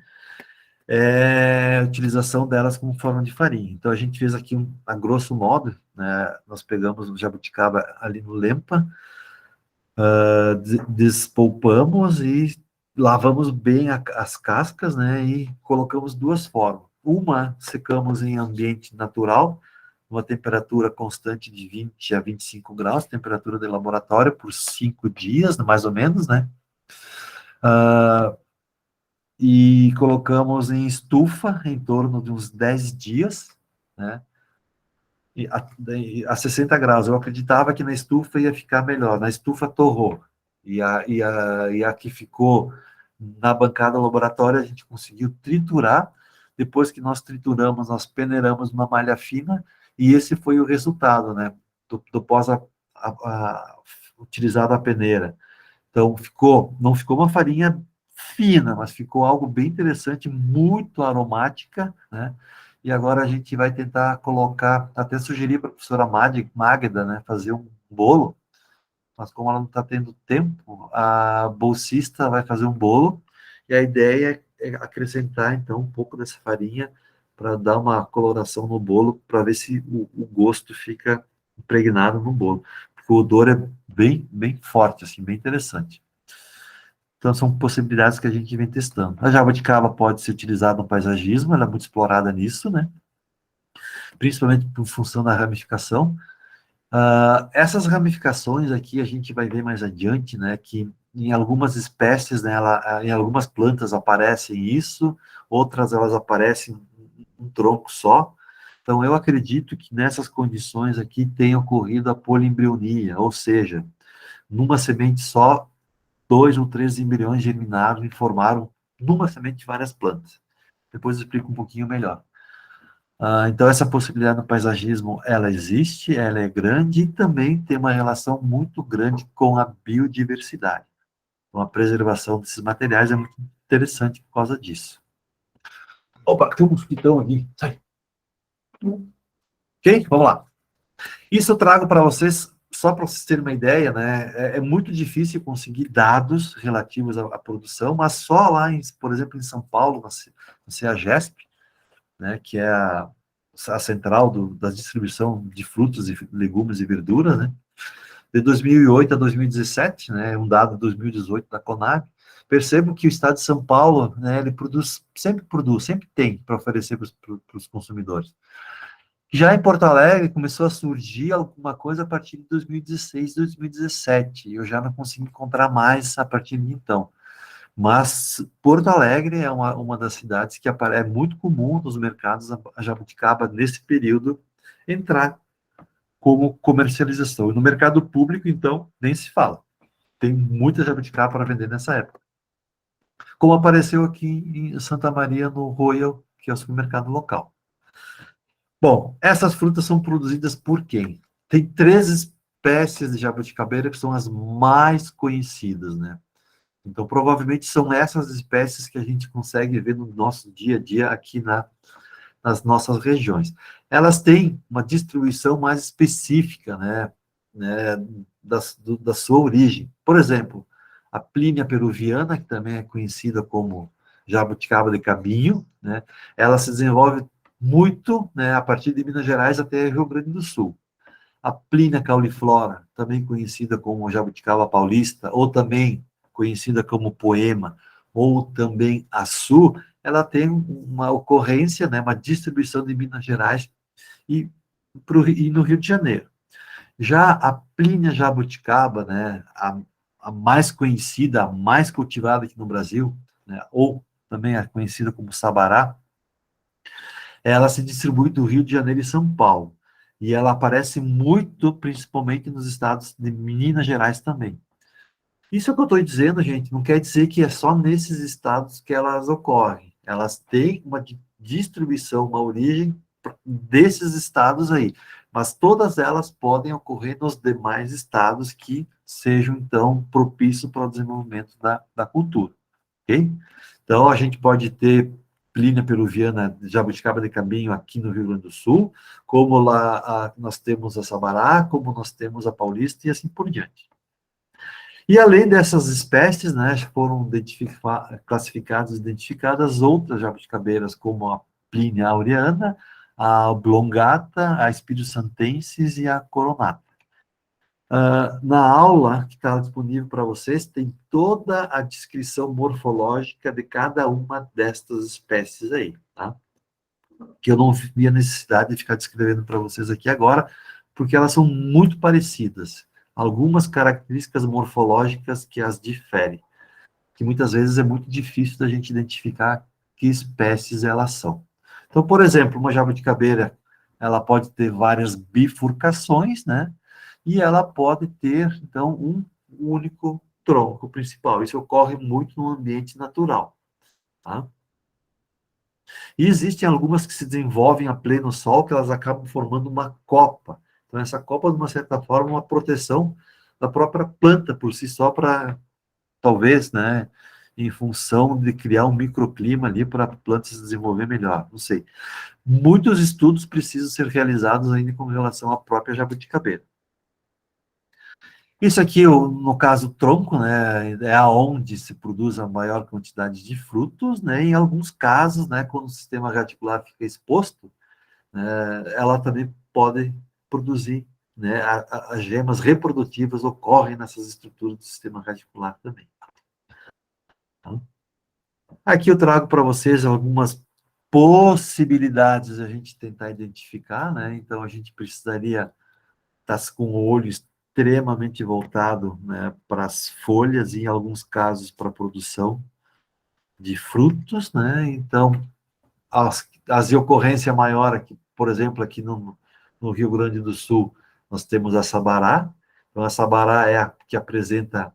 a utilização delas como forma de farinha. Então, a gente fez aqui, a grosso modo, né, nós pegamos o jabuticaba ali no Lempa, despolpamos e lavamos bem as cascas, né, e colocamos duas formas. Uma, secamos em ambiente natural, uma temperatura constante de 20 a 25 graus, temperatura de laboratório, por 5 dias, mais ou menos, né? E colocamos em estufa em torno de uns 10 dias, né? E a 60 graus. Eu acreditava que na estufa ia ficar melhor. Na estufa torrou. E a que ficou na bancada laboratória, a gente conseguiu triturar. Depois que nós trituramos, nós peneiramos uma malha fina, e esse foi o resultado, né? Do pós utilizado a peneira. Então, não ficou uma farinha fina, mas ficou algo bem interessante, muito aromática, né? E agora a gente vai tentar colocar, até sugerir para a professora Magda, né, fazer um bolo, mas como ela não está tendo tempo, a bolsista vai fazer um bolo, e a ideia é acrescentar, então, um pouco dessa farinha para dar uma coloração no bolo, para ver se o gosto fica impregnado no bolo. Porque o odor é bem, bem forte, assim, bem interessante. Então, são possibilidades que a gente vem testando. A jabuticaba pode ser utilizada no paisagismo, ela é muito explorada nisso, né? Principalmente por função da ramificação. Essas ramificações aqui, a gente vai ver mais adiante, né? Que em algumas espécies, né, em algumas plantas aparecem isso, outras elas aparecem um tronco só. Então, eu acredito que nessas condições aqui tenha ocorrido a polimbrionia, ou seja, numa semente só, 2 ou 3 embriões germinaram e formaram numa semente várias plantas. Depois eu explico um pouquinho melhor. Então, essa possibilidade no paisagismo, ela existe, ela é grande e também tem uma relação muito grande com a biodiversidade. Então, a preservação desses materiais é muito interessante por causa disso. Opa, tem um mosquitão aqui. Sai. Ok? Vamos lá. Isso eu trago para vocês, só para vocês terem uma ideia, né? É muito difícil conseguir dados relativos à produção, mas só lá, por exemplo, em São Paulo, na CEAGESP, né, que é a central da distribuição de frutas e legumes e verduras, né? De 2008 a 2017, né, um dado de 2018 da Conab, percebo que o estado de São Paulo, né, ele sempre tem para oferecer para os consumidores. Já em Porto Alegre começou a surgir alguma coisa a partir de 2016, 2017, e eu já não consegui encontrar mais a partir de então. Mas Porto Alegre é uma das cidades que é muito comum nos mercados a jabuticaba, nesse período, entrar como comercialização. E no mercado público, então, nem se fala. Tem muita jabuticaba para vender nessa época. Como apareceu aqui em Santa Maria, no Royal, que é o supermercado local. Bom, essas frutas são produzidas por quem? Tem 3 espécies de jabuticabeira que são as mais conhecidas, né? Então, provavelmente são essas espécies que a gente consegue ver no nosso dia a dia aqui nas nossas regiões. Elas têm uma distribuição mais específica, né, da sua origem. Por exemplo, a Plínia peruviana, que também é conhecida como jabuticaba de cabinho, né, ela se desenvolve muito, né, a partir de Minas Gerais até Rio Grande do Sul. A Plínia cauliflora, também conhecida como jabuticaba paulista, ou também conhecida como poema, ou também açu, ela tem uma ocorrência, né, uma distribuição de Minas Gerais e no Rio de Janeiro. Já a Plínia jabuticaba, né, a mais conhecida, a mais cultivada aqui no Brasil, né, ou também é conhecida como sabará, ela se distribui do Rio de Janeiro e São Paulo. E ela aparece muito, principalmente nos estados de Minas Gerais também. Isso é o que eu estou dizendo, gente, não quer dizer que é só nesses estados que elas ocorrem. Elas têm uma distribuição, uma origem desses estados aí, mas todas elas podem ocorrer nos demais estados que sejam, então, propícios para o desenvolvimento da cultura, ok? Então, a gente pode ter Plínia peruviana, jabuticaba de caminho aqui no Rio Grande do Sul, como lá nós temos a Sabará, como nós temos a Paulista e assim por diante. E além dessas espécies, né, foram classificadas, identificadas outras jabuticabeiras, como a Plínia aureana, a oblongata, a espírito-santensis e a coronata. Na aula que está disponível para vocês, tem toda a descrição morfológica de cada uma destas espécies aí, tá? Que eu não vi a necessidade de ficar descrevendo para vocês aqui agora, porque elas são muito parecidas. Algumas características morfológicas que as diferem, que muitas vezes é muito difícil da gente identificar que espécies elas são. Então, por exemplo, uma jabuticabeira, ela pode ter várias bifurcações, né? E ela pode ter, então, um único tronco principal. Isso ocorre muito no ambiente natural, tá? E existem algumas que se desenvolvem a pleno sol, que elas acabam formando uma copa. Então, essa copa, de uma certa forma, é uma proteção da própria planta por si só, para, talvez, né, em função de criar um microclima ali para a planta se desenvolver melhor, não sei. Muitos estudos precisam ser realizados ainda com relação à própria jabuticabeira. Isso aqui, no caso, tronco, né, é aonde se produz a maior quantidade de frutos, né, em alguns casos, né, quando o sistema radicular fica exposto, né, ela também pode produzir, né, as gemas reprodutivas ocorrem nessas estruturas do sistema radicular também. Tá? Aqui eu trago para vocês algumas possibilidades a gente tentar identificar, né, então a gente precisaria estar com o olho extremamente voltado, né, para as folhas e, em alguns casos, para a produção de frutos, né? Então, as de ocorrência maior aqui, por exemplo, aqui no Rio Grande do Sul, nós temos a Sabará. Então, a Sabará é a que apresenta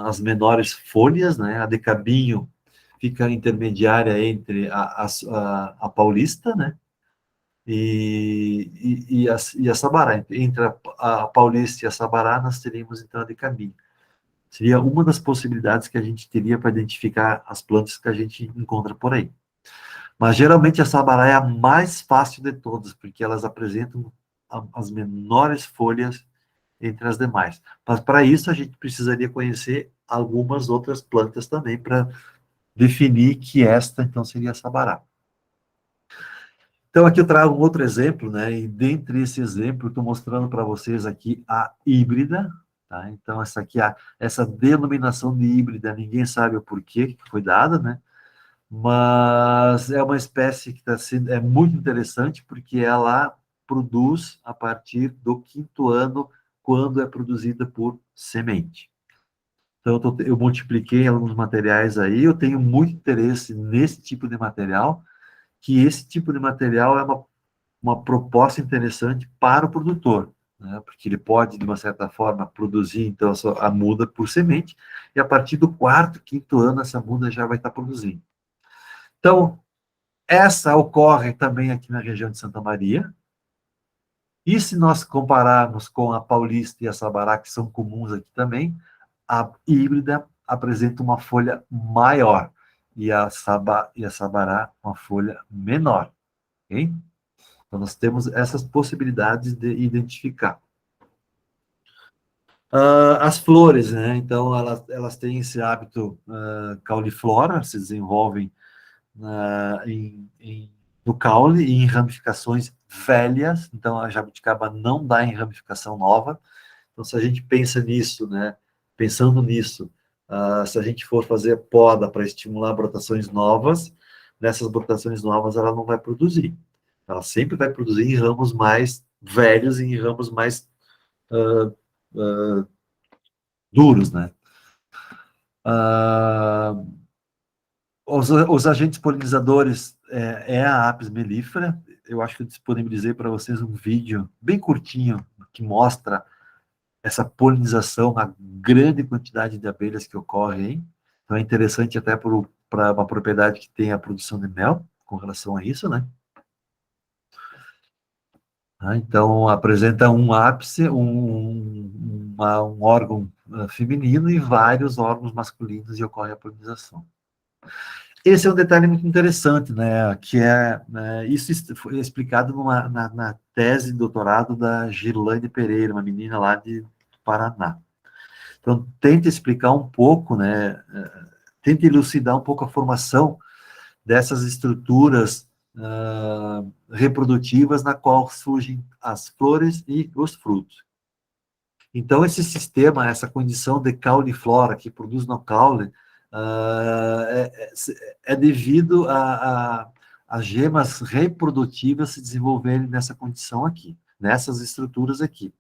as menores folhas, né? A de Cabinho fica intermediária entre a Paulista, né? E a Sabará. Entre a Paulista e a Sabará, nós teríamos, então, a de Cabinho. Seria uma das possibilidades que a gente teria para identificar as plantas que a gente encontra por aí. Mas, geralmente, a Sabará é a mais fácil de todas, porque elas apresentam as menores folhas entre as demais. Mas, para isso, a gente precisaria conhecer algumas outras plantas também, para definir que esta, então, seria a Sabará. Então, aqui eu trago um outro exemplo, né? E dentre esse exemplo, estou mostrando para vocês aqui a híbrida, tá? Então, essa aqui, essa denominação de híbrida, ninguém sabe o porquê que foi dada, né? Mas é uma espécie que é muito interessante, porque ela produz a partir do 5º ano, quando é produzida por semente. Então, eu multipliquei alguns materiais aí, eu tenho muito interesse nesse tipo de material, que esse tipo de material é uma proposta interessante para o produtor, né? Porque ele pode, de uma certa forma, produzir, então, a muda por semente, e a partir do 4º, 5º ano, essa muda já vai estar produzindo. Então, essa ocorre também aqui na região de Santa Maria, e se nós compararmos com a Paulista e a Sabará, que são comuns aqui também, a híbrida apresenta uma folha maior, e a Sabará uma folha menor, ok? Então, nós temos essas possibilidades de identificar. As flores, né? Então, elas têm esse hábito cauliflora, se desenvolvem no caule e em ramificações velhas. Então, a jabuticaba não dá em ramificação nova. Então, se a gente pensa nisso, né? Pensando nisso, se a gente for fazer poda para estimular brotações novas, nessas brotações novas ela não vai produzir. Ela sempre vai produzir em ramos mais velhos e em ramos mais duros, né? Os agentes polinizadores é a Apis mellifera, eu acho que eu disponibilizei para vocês um vídeo bem curtinho que mostra essa polinização, a grande quantidade de abelhas que ocorre aí. Então é interessante até para uma propriedade que tem a produção de mel com relação a isso, né? Então apresenta um ápice, um órgão feminino e vários órgãos masculinos e ocorre a polinização. Esse é um detalhe muito interessante, né, que isso foi explicado na tese de doutorado da Girlane Pereira, uma menina lá de Paraná. Então, tenta explicar um pouco, né, tenta elucidar um pouco a formação dessas estruturas reprodutivas na qual surgem as flores e os frutos. Então, esse sistema, essa condição de caule e flora que produz no caule, é devido a gemas reprodutivas se desenvolverem nessa condição aqui, nessas estruturas aqui.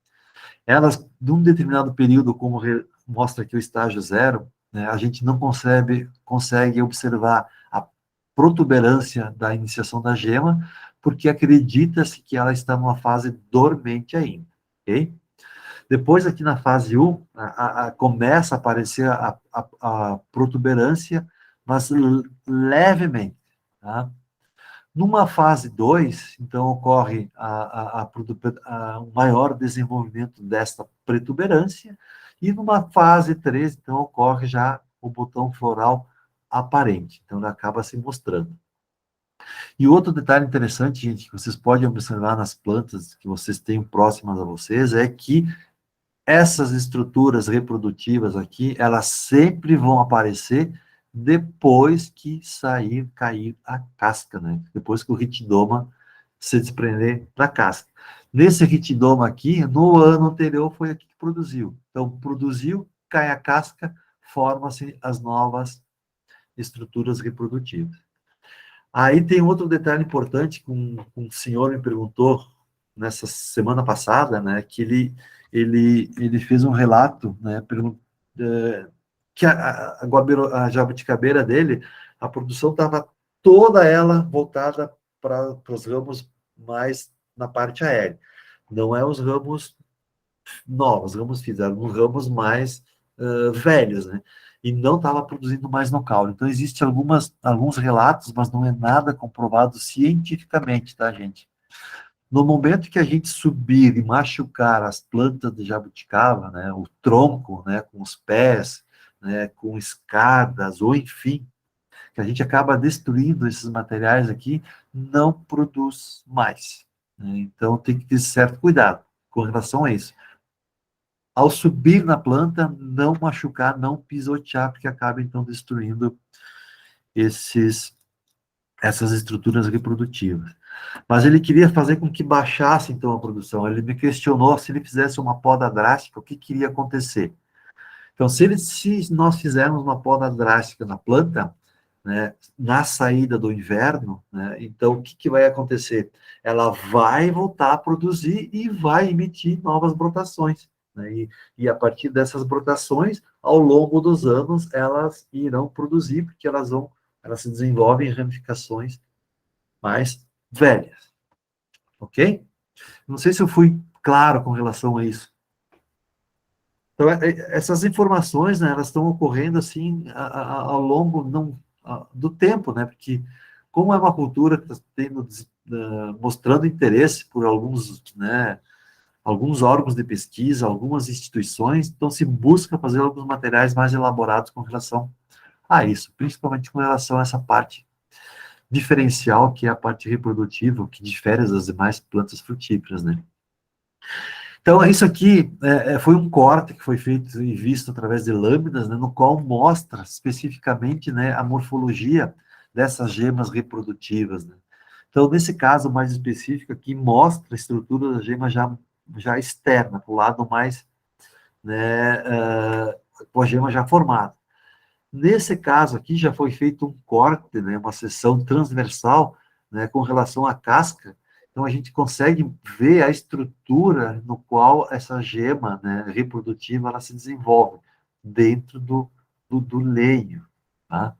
Elas, num determinado período, como mostra aqui o estágio 0, né, a gente não consegue observar a protuberância da iniciação da gema, porque acredita-se que ela está numa fase dormente ainda, ok? Depois, aqui na fase 1, começa a aparecer a protuberância, mas levemente, tá? Numa fase 2, então, ocorre um maior desenvolvimento desta protuberância, e numa fase 3, então, ocorre já o botão floral aparente, então, ele acaba se mostrando. E outro detalhe interessante, gente, que vocês podem observar nas plantas que vocês têm próximas a vocês, é que essas estruturas reprodutivas aqui, elas sempre vão aparecer depois que cair a casca, né? Depois que o ritidoma se desprender da casca. Nesse ritidoma aqui, no ano anterior, foi aqui que produziu. Então, produziu, cai a casca, formam-se as novas estruturas reprodutivas. Aí tem outro detalhe importante que um senhor me perguntou nessa semana passada, né, que ele fez um relato, né, que a jabuticabeira dele, a produção estava toda ela voltada para os ramos mais na parte aérea. Não é os ramos novos, ramos fizeram os ramos mais velhos, né? E não estava produzindo mais no caule. Então, existem alguns relatos, mas não é nada comprovado cientificamente, tá, gente? No momento que a gente subir e machucar as plantas de jabuticaba, né, o tronco, né, com os pés, né, com escadas, ou enfim, que a gente acaba destruindo esses materiais aqui, não produz mais, né? Então, tem que ter certo cuidado com relação a isso. Ao subir na planta, não machucar, não pisotear, porque acaba, então, destruindo essas estruturas reprodutivas. Mas ele queria fazer com que baixasse, então, a produção. Ele me questionou se ele fizesse uma poda drástica, o que iria acontecer. Então, se nós fizermos uma poda drástica na planta, né, na saída do inverno, né, então, o que vai acontecer? Ela vai voltar a produzir e vai emitir novas brotações, né, e a partir dessas brotações, ao longo dos anos, elas irão produzir, porque elas se desenvolvem em ramificações mais velhas, ok? Não sei se eu fui claro com relação a isso. Então, essas informações, né, elas estão ocorrendo assim ao longo do tempo, né? Porque como é uma cultura que está mostrando interesse por alguns, né, alguns órgãos de pesquisa, algumas instituições, então se busca fazer alguns materiais mais elaborados com relação a isso, principalmente com relação a essa parte diferencial, que é a parte reprodutiva, que difere das demais plantas frutíferas, né? Então, isso aqui foi um corte que foi feito e visto através de lâminas, né, no qual mostra especificamente, né, a morfologia dessas gemas reprodutivas, né? Então, nesse caso mais específico aqui, mostra a estrutura da gema já externa, para o lado mais, né, com a gema já formada. Nesse caso aqui, já foi feito um corte, né, uma seção transversal, né, com relação à casca. Então, a gente consegue ver a estrutura no qual essa gema, né, reprodutiva, ela se desenvolve dentro do leio, tá?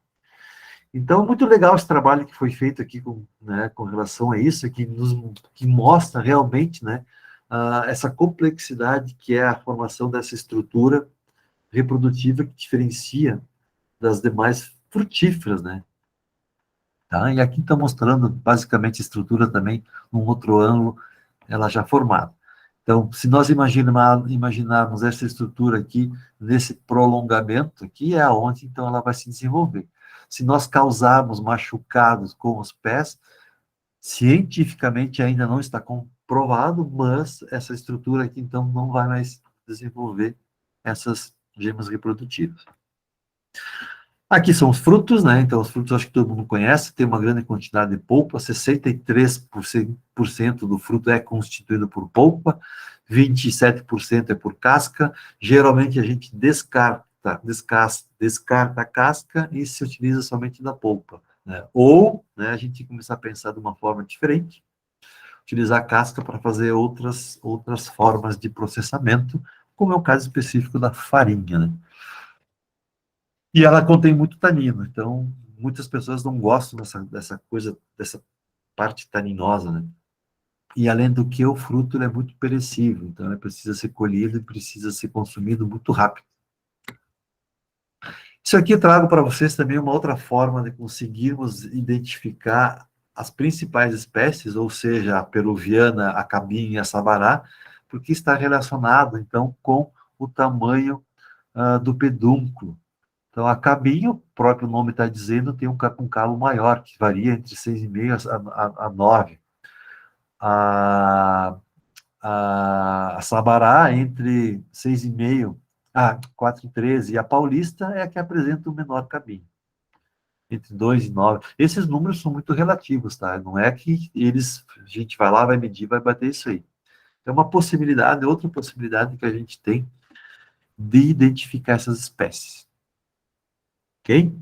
Então, muito legal esse trabalho que foi feito aqui com relação a isso, que mostra realmente, né, essa complexidade que é a formação dessa estrutura reprodutiva que diferencia das demais frutíferas, né? Tá? E aqui está mostrando basicamente a estrutura também, num outro ângulo, ela já formada. Então, se nós imaginarmos essa estrutura aqui, nesse prolongamento aqui, é aonde então ela vai se desenvolver. Se nós causarmos machucados com os pés, cientificamente ainda não está comprovado, mas essa estrutura aqui então não vai mais desenvolver essas gemas reprodutivas. Aqui são os frutos, né? Então, os frutos acho que todo mundo conhece, tem uma grande quantidade de polpa, 63% do fruto é constituído por polpa, 27% é por casca. Geralmente a gente descarta a casca e se utiliza somente da polpa, né? Ou, né, a gente começar a pensar de uma forma diferente, utilizar a casca para fazer outras formas de processamento, como é o caso específico da farinha, né? E ela contém muito tanino, então muitas pessoas não gostam dessa coisa, dessa parte taninosa, né? E além do que, o fruto é muito perecível, então ele precisa ser colhido e precisa ser consumido muito rápido. Isso aqui eu trago para vocês também uma outra forma de conseguirmos identificar as principais espécies, ou seja, a peruviana, a cabinha e a sabará, porque está relacionado, então, com o tamanho do pedúnculo. Então, a cabinha, o próprio nome está dizendo, tem um calo maior, que varia entre 6,5 a 9. A sabará, entre 6,5 a 4,13. E a paulista é a que apresenta o menor cabinho, entre 2 e 9. Esses números são muito relativos, tá? Não é que a gente vai lá, vai medir, vai bater isso aí. É uma possibilidade, outra possibilidade que a gente tem de identificar essas espécies. Ok?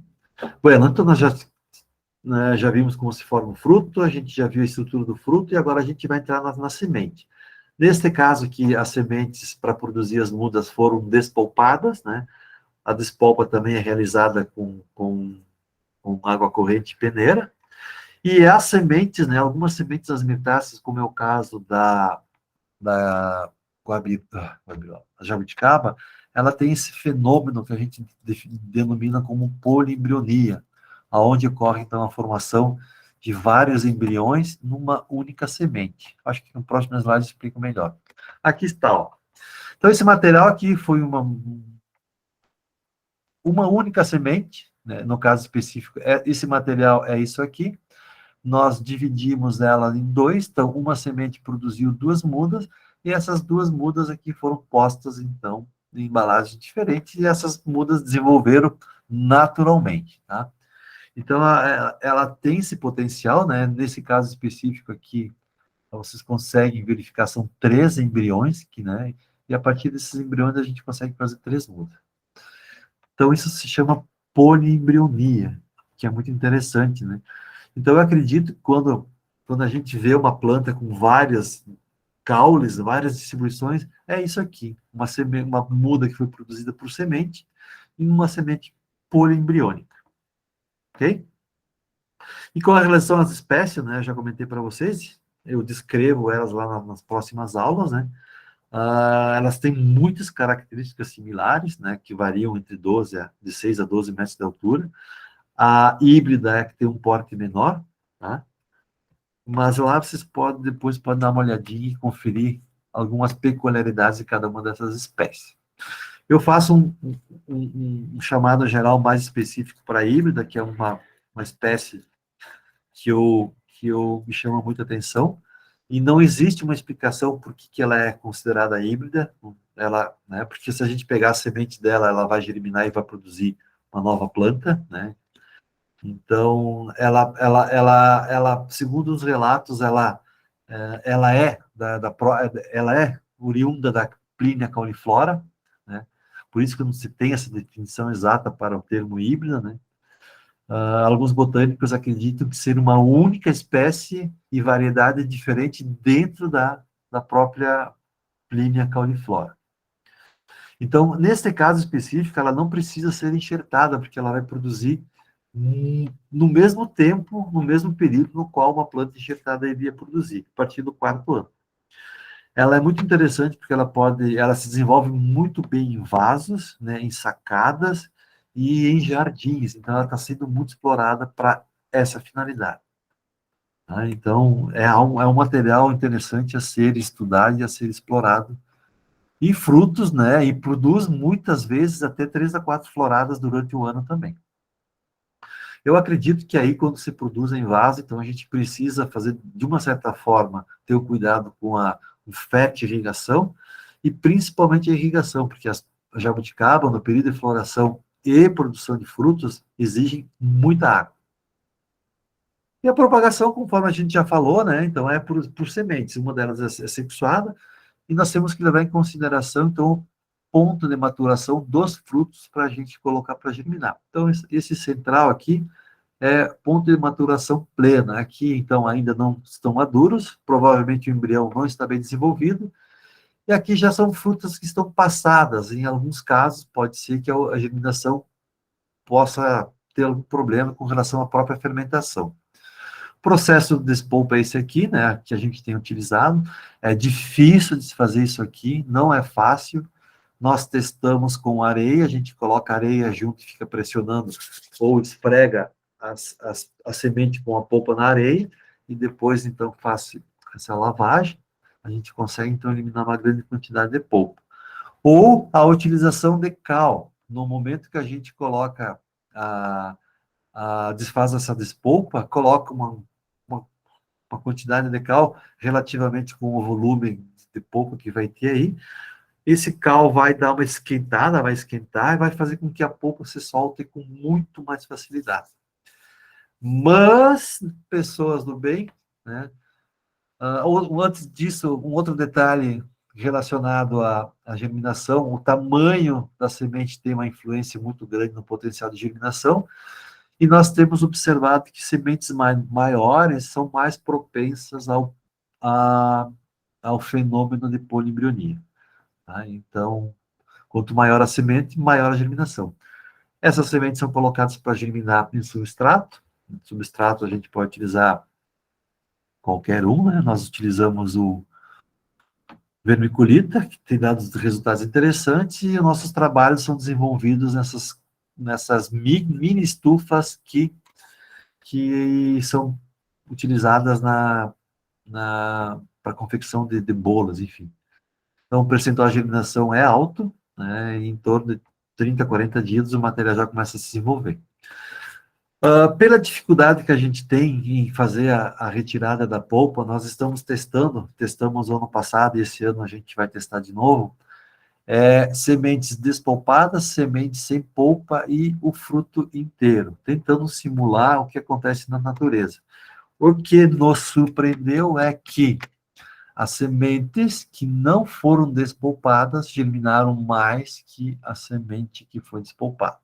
Bueno, então nós já vimos como se forma o fruto, a gente já viu a estrutura do fruto e agora a gente vai entrar na semente. Neste caso aqui, as sementes para produzir as mudas foram despolpadas, né? A despolpa também é realizada com água corrente e peneira. E as sementes, né? Algumas sementes asmitáceas, como é o caso da jabuticaba, ela tem esse fenômeno que a gente denomina como poliembrionia, aonde ocorre, então, a formação de vários embriões numa única semente. Acho que no próximo slide eu explico melhor. Aqui está, ó. Então, esse material aqui foi uma única semente, né? No caso específico, esse material é isso aqui. Nós dividimos ela em dois, então, uma semente produziu 2 mudas, e essas 2 mudas aqui foram postas, então, em embalagens diferentes, e essas mudas desenvolveram naturalmente, tá? Então, ela tem esse potencial, né? Nesse caso específico aqui, vocês conseguem verificar, são 3 embriões, né? E a partir desses embriões a gente consegue fazer 3 mudas. Então, isso se chama poliembrionia, que é muito interessante, né? Então, eu acredito que quando a gente vê uma planta com várias caules, várias distribuições, é isso aqui, uma muda que foi produzida por semente e uma semente poliembriônica. Ok? E com relação às espécies, né, eu já comentei para vocês, eu descrevo elas lá nas próximas aulas, né? Elas têm muitas características similares, né, que variam de 6 a 12 metros de altura. A híbrida é que tem um porte menor, tá? Mas lá vocês depois podem dar uma olhadinha e conferir algumas peculiaridades de cada uma dessas espécies. Eu faço um chamado geral mais específico para a híbrida, que é uma espécie que me chama muita atenção, e não existe uma explicação por que ela é considerada híbrida, né, porque se a gente pegar a semente dela, ela vai germinar e vai produzir uma nova planta, né? Então, ela, segundo os relatos, ela é oriunda da Plínia cauliflora, né? Por isso que não se tem essa definição exata para o termo híbrida, né? Alguns botânicos acreditam que ser uma única espécie e variedade diferente dentro da própria Plínia cauliflora. Então, neste caso específico, ela não precisa ser enxertada, porque ela vai produzir no mesmo tempo, no mesmo período no qual uma planta enxertada iria produzir, a partir do 4º ano. Ela é muito interessante porque ela se desenvolve muito bem em vasos, né, em sacadas e em jardins. Então, ela está sendo muito explorada para essa finalidade. Tá? Então, é um material interessante a ser estudado e a ser explorado. E frutos, né? E produz muitas vezes até 3 a 4 floradas durante o ano também. Eu acredito que aí, quando se produz em vaso, então a gente precisa fazer, de uma certa forma, ter o cuidado com a fertirrigação e principalmente a irrigação, porque a jabuticaba, no período de floração e produção de frutos, exigem muita água. E a propagação, conforme a gente já falou, né? Então é por sementes. Uma delas é sexuada, e nós temos que levar em consideração, então, o ponto de maturação dos frutos para a gente colocar para germinar. Então, esse central aqui é ponto de maturação plena. Aqui, então, ainda não estão maduros, provavelmente o embrião não está bem desenvolvido, e aqui já são frutas que estão passadas. Em alguns casos, pode ser que a germinação possa ter algum problema com relação à própria fermentação. O processo de despolpa é esse aqui, né, que a gente tem utilizado. É difícil de se fazer isso aqui, não é fácil. Nós testamos com areia, a gente coloca areia junto e fica pressionando, ou esfrega a semente com a polpa na areia, e depois, então, faz essa lavagem. A gente consegue, então, eliminar uma grande quantidade de polpa. Ou a utilização de cal. No momento que a gente coloca desfaz essa despolpa, coloca uma quantidade de cal relativamente com o volume de polpa que vai ter aí. Esse cal vai dar uma esquentada, vai esquentar e vai fazer com que a polpa se solte com muito mais facilidade. Mas, pessoas do bem, né? Antes disso, um outro detalhe relacionado à germinação, o tamanho da semente tem uma influência muito grande no potencial de germinação, e nós temos observado que sementes maiores são mais propensas ao fenômeno de poliembrionia. Tá? Então, quanto maior a semente, maior a germinação. Essas sementes são colocadas para germinar em substrato. No substrato a gente pode utilizar qualquer um, né? Nós utilizamos o vermiculita, que tem dado resultados interessantes, e os nossos trabalhos são desenvolvidos nessas mini estufas que são utilizadas para confecção de bolas, enfim. Então, o percentual de germinação é alto, né? Em torno de 30, 40 dias o material já começa a se desenvolver. Pela dificuldade que a gente tem em fazer a retirada da polpa, nós testamos ano passado e esse ano a gente vai testar de novo, sementes despolpadas, sementes sem polpa e o fruto inteiro, tentando simular o que acontece na natureza. O que nos surpreendeu é que as sementes que não foram despolpadas germinaram mais que a semente que foi despolpada.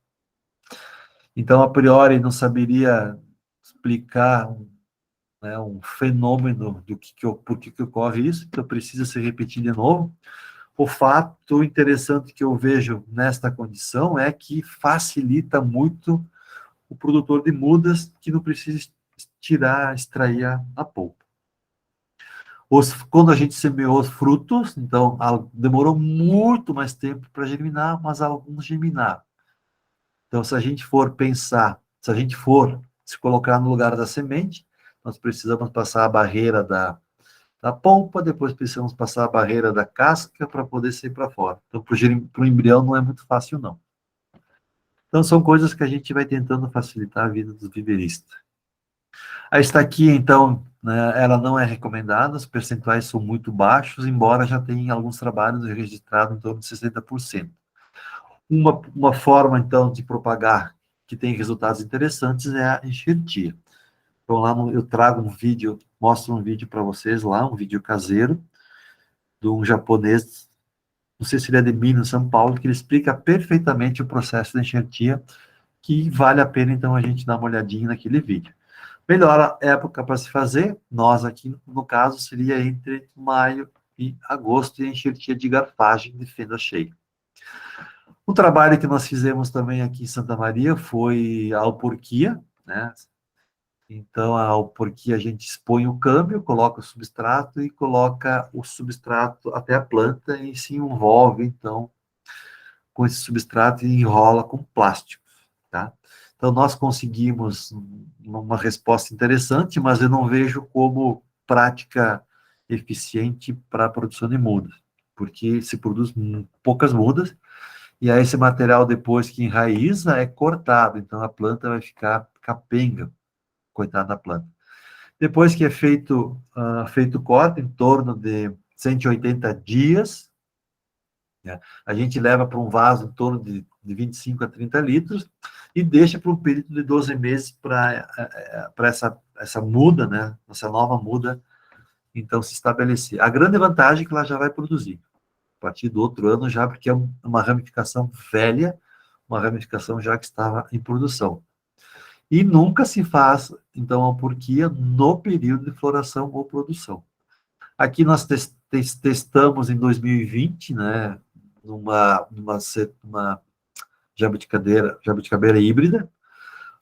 Então, a priori, não saberia explicar um fenômeno por que ocorre isso, então precisa se repetir de novo. O fato interessante que eu vejo nesta condição é que facilita muito o produtor de mudas, que não precisa extrair a polpa. Quando a gente semeou os frutos, então demorou muito mais tempo para germinar, mas alguns germinaram. Então, se a gente for se colocar no lugar da semente, nós precisamos passar a barreira da polpa, depois precisamos passar a barreira da casca para poder sair para fora. Então, para o embrião não é muito fácil, não. Então, são coisas que a gente vai tentando facilitar a vida dos viveristas. A estaquia, então, né, ela não é recomendada, os percentuais são muito baixos, embora já tenha alguns trabalhos registrados em torno de 60%. Uma forma, então, de propagar que tem resultados interessantes é a enxertia. Então, lá eu trago mostro um vídeo para vocês lá, um vídeo caseiro, de um japonês, não sei se ele é de Minas, São Paulo, que ele explica perfeitamente o processo da enxertia, que vale a pena, então, a gente dar uma olhadinha naquele vídeo. Melhor época para se fazer, nós aqui, no caso, seria entre maio e agosto, e a enxertia de garfagem de fenda cheia. O trabalho que nós fizemos também aqui em Santa Maria foi a alporquia, né? Então, a alporquia a gente expõe o câmbio, coloca o substrato e coloca o substrato até a planta e se envolve, então, com esse substrato e enrola com plástico, tá? Então, nós conseguimos uma resposta interessante, mas eu não vejo como prática eficiente para a produção de mudas, porque se produz poucas mudas, e aí esse material, depois que enraiza, é cortado, então a planta vai ficar capenga, coitada da planta. Depois que é feito o corte, em torno de 180 dias, né, a gente leva para um vaso em torno de 25 a 30 litros e deixa para um período de 12 meses para essa muda, né, essa nova muda, então se estabelecer. A grande vantagem é que ela já vai produzir a partir do outro ano já, porque é uma ramificação velha, uma ramificação já que estava em produção. E nunca se faz, então, a alporquia no período de floração ou produção. Aqui nós testamos em 2020, né, numa jabuticabeira híbrida.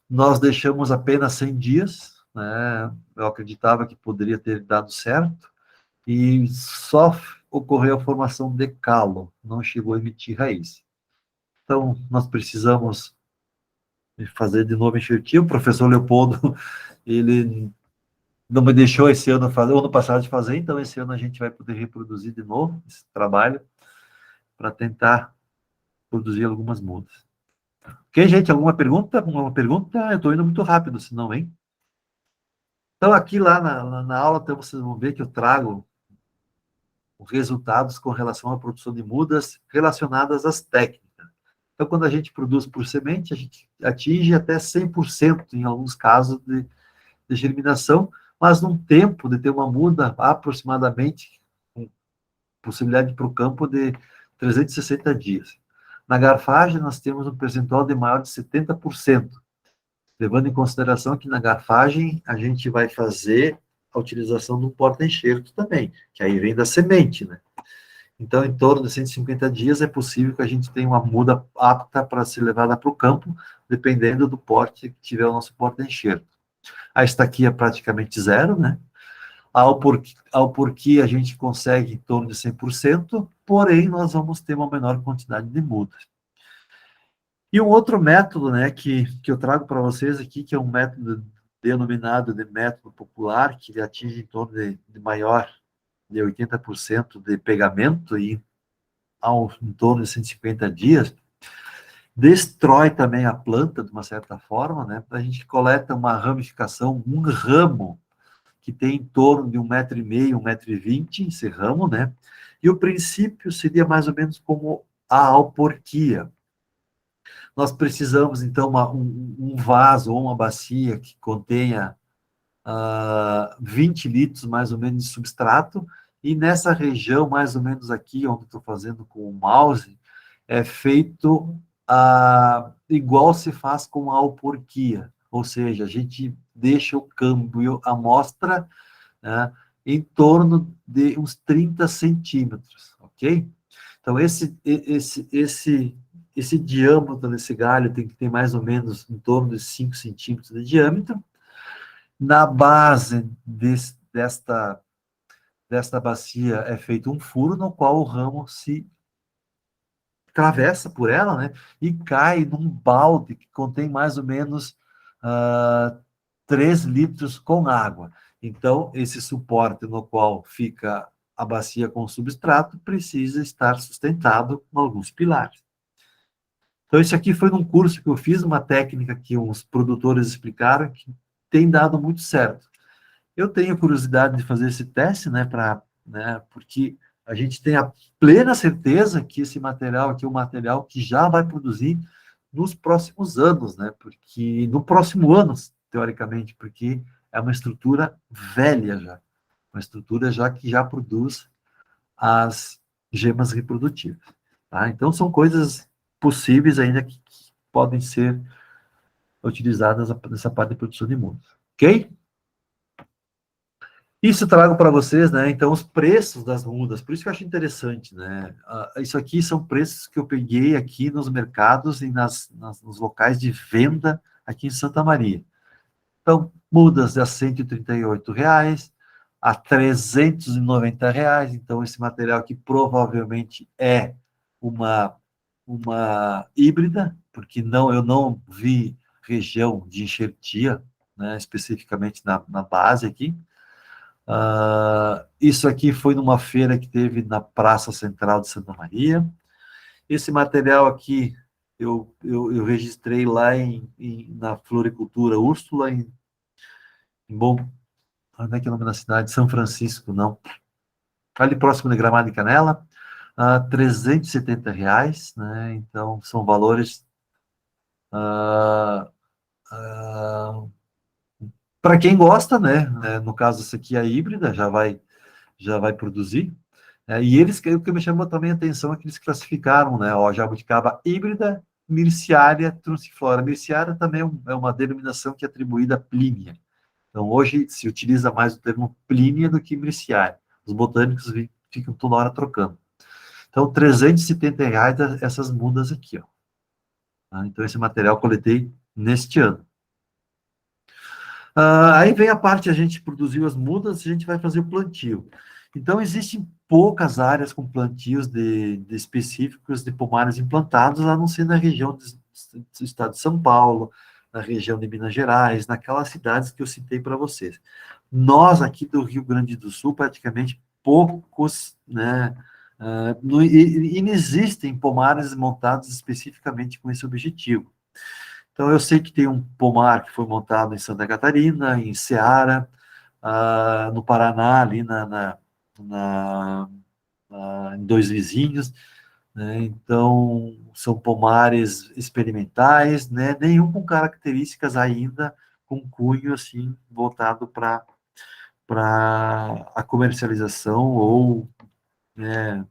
Nós deixamos apenas 100 dias, né, eu acreditava que poderia ter dado certo, e só ocorreu a formação de calo, não chegou a emitir raiz. Então, nós precisamos fazer de novo enxertia. O professor Leopoldo, ele não me deixou esse ano fazer, o ano passado de fazer, então esse ano a gente vai poder reproduzir de novo esse trabalho para tentar produzir algumas mudas. Ok, gente? Alguma pergunta? Alguma pergunta? Eu estou indo muito rápido, senão, hein? Então, aqui lá na aula, então, vocês vão ver que eu trago os resultados com relação à produção de mudas relacionadas às técnicas. Então, quando a gente produz por semente, a gente atinge até 100% em alguns casos de germinação, mas num tempo de ter uma muda aproximadamente, com possibilidade para o campo de 360 dias. Na garfagem, nós temos um percentual de maior de 70%, levando em consideração que na garfagem a gente vai fazer a utilização de um porta-enxerto também, que aí vem da semente, né? Então, em torno de 150 dias é possível que a gente tenha uma muda apta para ser levada para o campo, dependendo do porte que tiver o nosso porta-enxerto. A estaquia é praticamente zero, né? A alporquia a gente consegue em torno de 100%, porém nós vamos ter uma menor quantidade de mudas. E um outro método, né, que eu trago para vocês aqui, que é um método denominado de método popular, que atinge em torno de maior de 80% de pegamento e em torno de 150 dias, destrói também a planta de uma certa forma, né? A gente coleta uma ramificação, um ramo que tem em torno de 1,5 m, 1,20 m, esse ramo, né? E o princípio seria mais ou menos como a alporquia. Nós precisamos, então, um vaso ou uma bacia que contenha 20 litros, mais ou menos, de substrato, e nessa região, mais ou menos aqui, onde estou fazendo com o mouse, é feito igual se faz com a alporquia, ou seja, a gente deixa o câmbio, a amostra, né, em torno de uns 30 centímetros, ok? Então, esse diâmetro desse galho tem que ter mais ou menos em torno de 5 centímetros de diâmetro. Na base desta bacia é feito um furo no qual o ramo se atravessa por ela, né, e cai num balde que contém mais ou menos 3 litros com água. Então, esse suporte no qual fica a bacia com o substrato precisa estar sustentado com alguns pilares. Então, isso aqui foi num curso que eu fiz, uma técnica que uns produtores explicaram que tem dado muito certo. Eu tenho curiosidade de fazer esse teste, né, porque a gente tem a plena certeza que esse material aqui é um material que já vai produzir nos próximos anos, né, porque no próximo ano, teoricamente, porque é uma estrutura velha já, uma estrutura já que já produz as gemas reprodutivas, tá? Então, são coisas possíveis ainda que podem ser utilizadas nessa parte de produção de mudas, ok? Isso eu trago para vocês, né? Então, os preços das mudas, por isso que eu acho interessante, né? Isso aqui são preços que eu peguei aqui nos mercados e nos locais de venda aqui em Santa Maria. Então, mudas de a R$ 138 a R$ 390. Então, esse material aqui provavelmente é uma híbrida, porque eu não vi região de enxertia, né, especificamente na base aqui. Isso aqui foi numa feira que teve na Praça Central de Santa Maria. Esse material aqui eu registrei lá na Floricultura Úrsula, bom, onde é que é o nome da cidade? São Francisco, não. Ali próximo de Gramado e Canela, R$ 370, né? Então, são valores para quem gosta, né? No caso, essa aqui é a híbrida, já vai produzir. E eles, o que me chamou também a atenção é que eles classificaram, né? Ó, jabuticaba híbrida, mirciária, trunciflora. Mirciária também é uma denominação que é atribuída a Plínia. Então, hoje se utiliza mais o termo Plínia do que mirciária. Os botânicos ficam toda hora trocando. Então, R$ 370 essas mudas aqui, ó. Então, esse material eu coletei neste ano. Aí vem a parte, a gente produziu as mudas, a gente vai fazer o plantio. Então, existem poucas áreas com plantios de específicos de pomares implantados, a não ser na região do estado de São Paulo, na região de Minas Gerais, naquelas cidades que eu citei para vocês. Nós, aqui do Rio Grande do Sul, praticamente poucos, né, não existem pomares montados especificamente com esse objetivo. Então, eu sei que tem um pomar que foi montado em Santa Catarina, em Ceará, no Paraná, ali em Dois Vizinhos, né? Então, são pomares experimentais, né? Nenhum com características ainda com cunho, assim, voltado para a comercialização ou, né,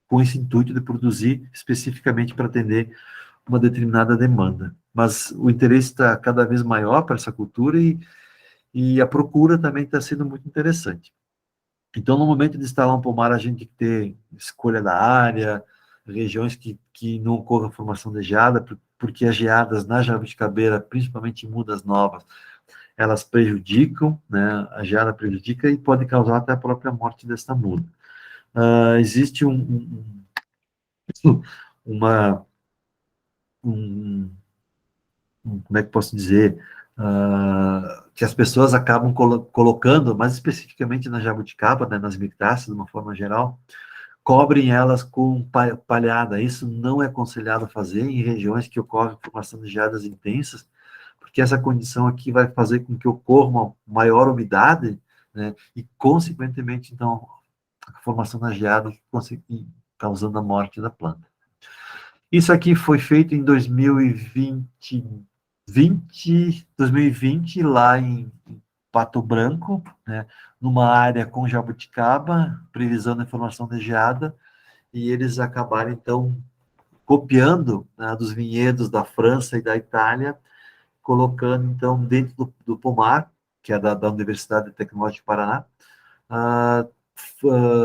com esse intuito de produzir especificamente para atender uma determinada demanda. Mas o interesse está cada vez maior para essa cultura e a procura também está sendo muito interessante. Então, no momento de instalar um pomar, a gente tem que ter escolha da área, regiões que não ocorra formação de geada, porque as geadas na jabuticabeira, principalmente em mudas novas, elas prejudicam, né? A geada prejudica e pode causar até a própria morte dessa muda. Existe uma como é que posso dizer, que as pessoas acabam colocando, mais especificamente na jabuticaba, né, nas mictáceas, de uma forma geral, cobrem elas com palhada. Isso não é aconselhado fazer em regiões que ocorrem formação de geadas intensas, porque essa condição aqui vai fazer com que ocorra uma maior umidade, né, e, consequentemente, então, a formação da geada causando a morte da planta. Isso aqui foi feito em 2020, lá em Pato Branco, né, numa área com jabuticaba, previsão da formação de geada, e eles acabaram, então, copiando, né, dos vinhedos da França e da Itália, colocando, então, dentro do pomar, que é da Universidade Tecnológica de Paraná,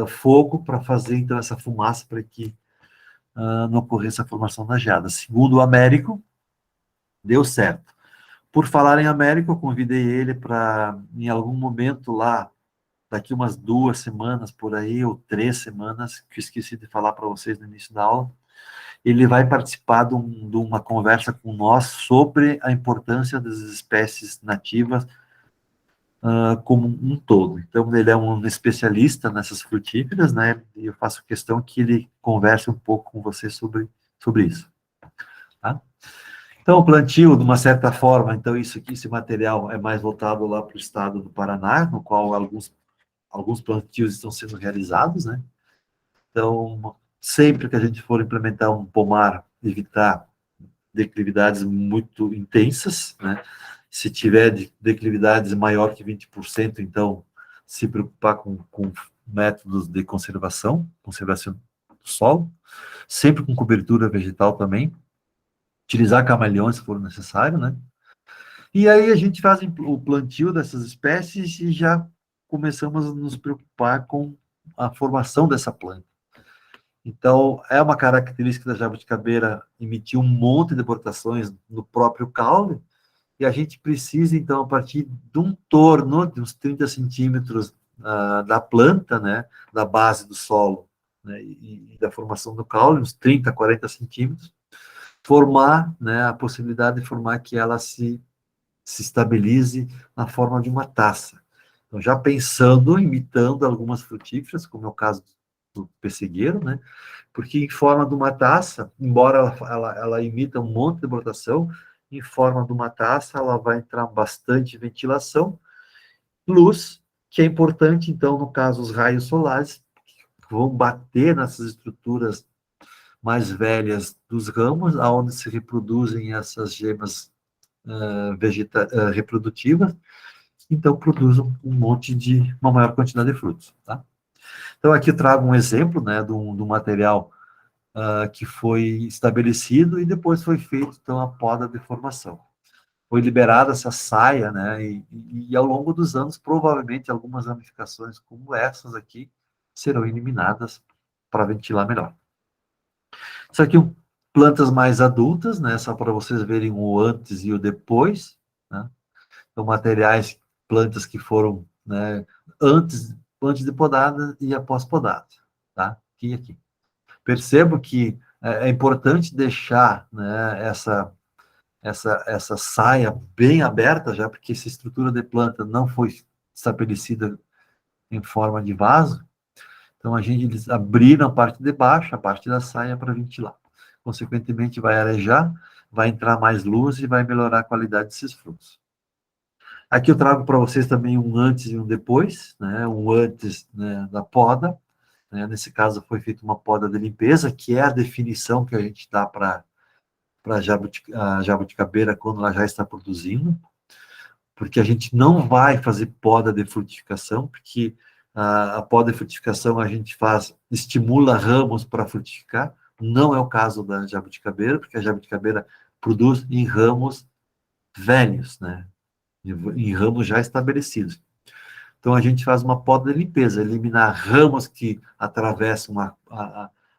fogo para fazer, então, essa fumaça para que não ocorresse a formação da geada. Segundo o Américo, deu certo. Por falar em Américo, eu convidei ele para, em algum momento lá, daqui umas 2 semanas por aí, ou 3 semanas, que eu esqueci de falar para vocês no início da aula, ele vai participar de uma conversa com nós sobre a importância das espécies nativas como um todo. Então, ele é um especialista nessas frutíferas, né? E eu faço questão que ele converse um pouco com você sobre isso. Tá? Então, o plantio, de uma certa forma, então isso aqui, esse material é mais voltado lá para o estado do Paraná, no qual alguns plantios estão sendo realizados, né? Então, sempre que a gente for implementar um pomar, evitar declividades muito intensas, né? Se tiver declividades maior que 20%, então se preocupar com métodos de conservação do solo, sempre com cobertura vegetal também, utilizar camaleões se for necessário, né? E aí a gente faz o plantio dessas espécies e já começamos a nos preocupar com a formação dessa planta. Então, é uma característica da jabuticabeira emitir um monte de brotações no próprio caule, e a gente precisa, então, a partir de um torno de uns 30 centímetros da planta, né, da base do solo, né, e da formação do caule, uns 30, 40 centímetros, formar, né, a possibilidade de formar que ela se estabilize na forma de uma taça. Então, já pensando, imitando algumas frutíferas, como é o caso do pessegueiro, né, porque em forma de uma taça, embora ela imita um monte de brotação, em forma de uma taça, ela vai entrar bastante ventilação, luz, que é importante, então, no caso, os raios solares, que vão bater nessas estruturas mais velhas dos ramos, aonde se reproduzem essas gemas reprodutivas, então produzem uma maior quantidade de frutos, tá? Então, aqui eu trago um exemplo, né, do material que foi estabelecido e depois foi feito, então, a poda de formação. Foi liberada essa saia, né, e ao longo dos anos, provavelmente, algumas ramificações como essas aqui serão eliminadas para ventilar melhor. Isso aqui plantas mais adultas, né, só para vocês verem o antes e o depois, né, então materiais, plantas que foram, né, antes de podada e após podada, tá, aqui e aqui. Percebo que é importante deixar, né, essa saia bem aberta já, porque essa estrutura de planta não foi estabelecida em forma de vaso, então eles abriram a parte de baixo, a parte da saia para ventilar. Consequentemente vai arejar, vai entrar mais luz e vai melhorar a qualidade desses frutos. Aqui eu trago para vocês também um antes e um depois, né, um antes, né, da poda, né, nesse caso foi feita uma poda de limpeza, que é a definição que a gente dá para a jabuticabeira quando ela já está produzindo, porque a gente não vai fazer poda de frutificação, porque a poda de frutificação a gente estimula ramos para frutificar, não é o caso da jabuticabeira, porque a jabuticabeira produz em ramos velhos, né, em ramos já estabelecidos. Então, a gente faz uma poda de limpeza, eliminar ramos que atravessam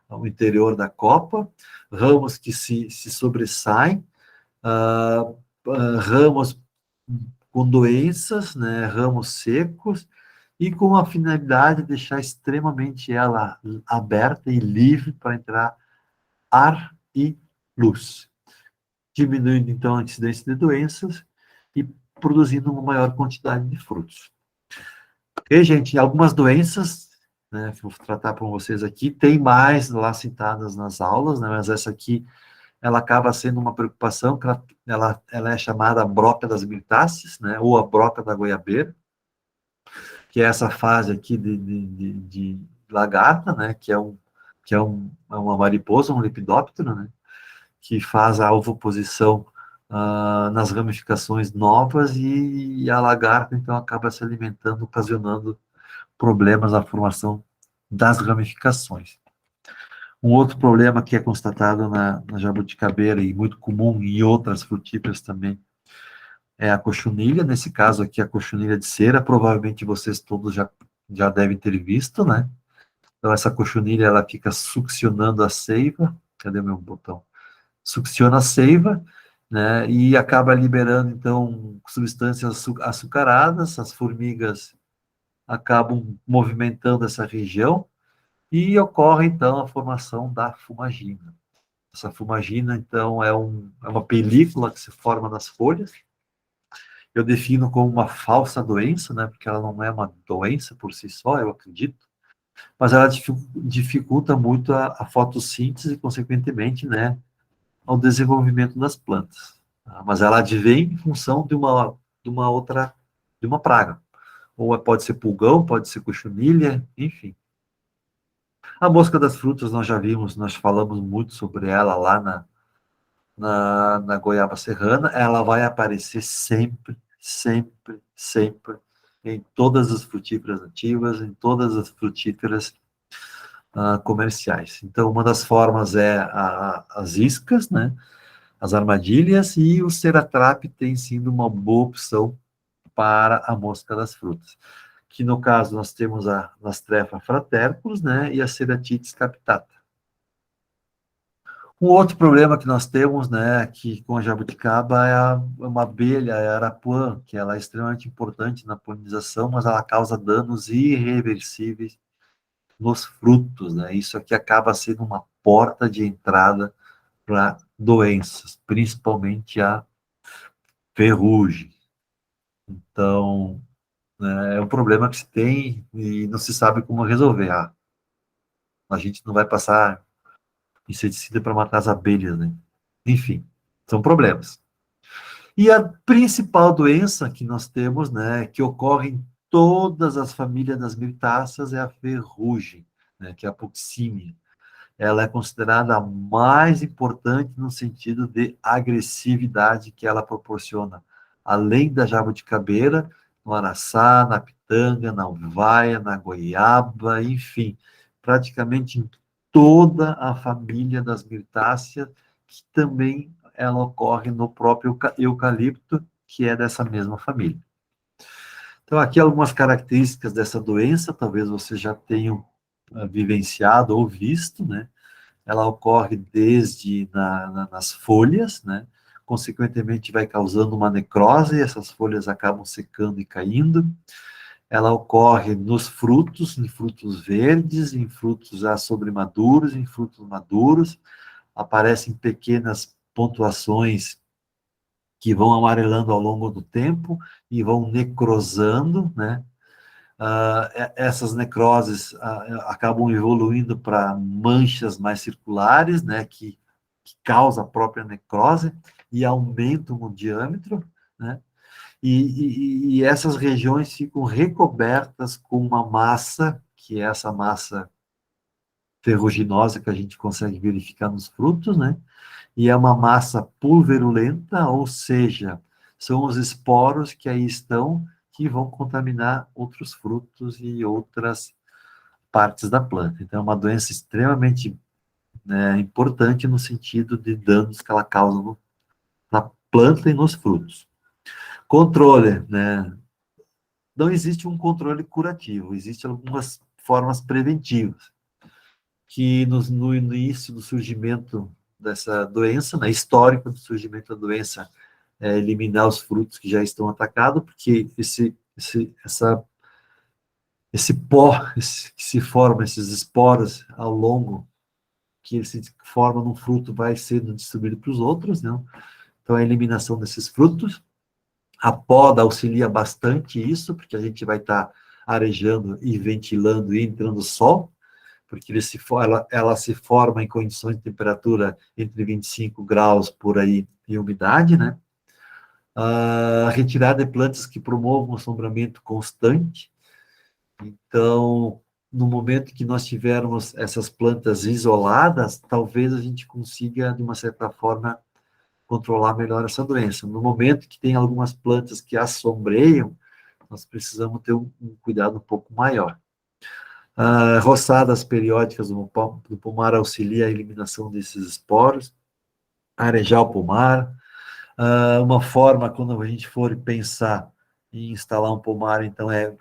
o interior da copa, ramos que se sobressaem, ramos com doenças, né, ramos secos, e com a finalidade de deixar extremamente ela aberta e livre para entrar ar e luz, diminuindo, então, a incidência de doenças e produzindo uma maior quantidade de frutos. E, gente, algumas doenças, né, vou tratar com vocês aqui, tem mais lá citadas nas aulas, né, mas essa aqui, ela acaba sendo uma preocupação, que ela é chamada broca das mirtáceas, né, ou a broca da goiabeira, que é essa fase aqui de lagarta, né, que é uma mariposa, um lepidóptero, né, que faz a ovoposição nas ramificações novas, e a lagarta, então, acaba se alimentando, ocasionando problemas na formação das ramificações. Um outro problema que é constatado na jabuticabeira e muito comum em outras frutíferas também é a cochonilha, nesse caso aqui a cochonilha de cera, provavelmente vocês todos já devem ter visto, né? Então essa cochonilha, ela fica succionando a seiva, cadê o meu botão? Succiona a seiva, né, e acaba liberando, então, substâncias açucaradas, as formigas acabam movimentando essa região, e ocorre, então, a formação da fumagina. Essa fumagina, então, é uma película que se forma nas folhas. Eu defino como uma falsa doença, né, porque ela não é uma doença por si só, eu acredito, mas ela dificulta muito a fotossíntese e, consequentemente, né, ao desenvolvimento das plantas. Tá? Mas ela advém em função de uma praga. Ou pode ser pulgão, pode ser cochonilha, enfim. A mosca das frutas nós já vimos, nós falamos muito sobre ela lá na goiaba serrana. Ela vai aparecer sempre, sempre, sempre em todas as frutíferas nativas, em todas as frutíferas comerciais. Então, uma das formas é as iscas, né? As armadilhas, e o ceratrape tem sido uma boa opção para a mosca das frutas, que no caso nós temos a Nastrefa fraterculus, né, e a Ceratites capitata. Um outro problema que nós temos, né, aqui com a jabuticaba é uma abelha, é a arapuã, que ela é extremamente importante na polinização, mas ela causa danos irreversíveis nos frutos, né? Isso aqui acaba sendo uma porta de entrada para doenças, principalmente a ferrugem. Então, né, é um problema que se tem e não se sabe como resolver. A gente não vai passar inseticida para matar as abelhas, né? Enfim, são problemas. E a principal doença que nós temos, né, que ocorre em todas as famílias das mirtáceas é a ferrugem, né, que é a apoxímia. Ela é considerada a mais importante no sentido de agressividade que ela proporciona, além da jabuticabeira, no araçá, na pitanga, na uvaia, na goiaba, enfim, praticamente em toda a família das mirtáceas, que também ela ocorre no próprio eucalipto, que é dessa mesma família. Então, aqui algumas características dessa doença, talvez vocês já tenham vivenciado ou visto, né? Ela ocorre desde nas folhas, né? Consequentemente, vai causando uma necrose, e essas folhas acabam secando e caindo. Ela ocorre nos frutos, em frutos verdes, em frutos já sobremaduros, em frutos maduros. Aparecem pequenas pontuações que vão amarelando ao longo do tempo e vão necrosando, né? Essas necroses acabam evoluindo para manchas mais circulares, né, que causa a própria necrose e aumentam o diâmetro, né, e essas regiões ficam recobertas com uma massa, que é essa massa ferruginosa que a gente consegue verificar nos frutos, né, e é uma massa pulverulenta, ou seja, são os esporos que aí estão que vão contaminar outros frutos e outras partes da planta. Então, é uma doença extremamente, né, importante no sentido de danos que ela causa na planta e nos frutos. Controle, né? Não existe um controle curativo, existem algumas formas preventivas, que no início do surgimento dessa doença, né, histórico do surgimento da doença, é eliminar os frutos que já estão atacados, porque esse pó que se forma, esses esporos ao longo, que ele se forma num fruto, vai sendo distribuído para os outros, né? Então, a eliminação desses frutos. A poda auxilia bastante isso, porque a gente vai estar arejando e ventilando e entrando sol, porque ela se forma em condições de temperatura entre 25 graus por aí e umidade, né? A retirada de plantas que promovam o sombramento constante. Então, no momento que nós tivermos essas plantas isoladas, talvez a gente consiga, de uma certa forma, controlar melhor essa doença. No momento que tem algumas plantas que assombreiam, nós precisamos ter um cuidado um pouco maior. Roçadas periódicas do pomar auxilia a eliminação desses esporos, arejar o pomar. Uma forma, quando a gente for pensar em instalar um pomar, então, é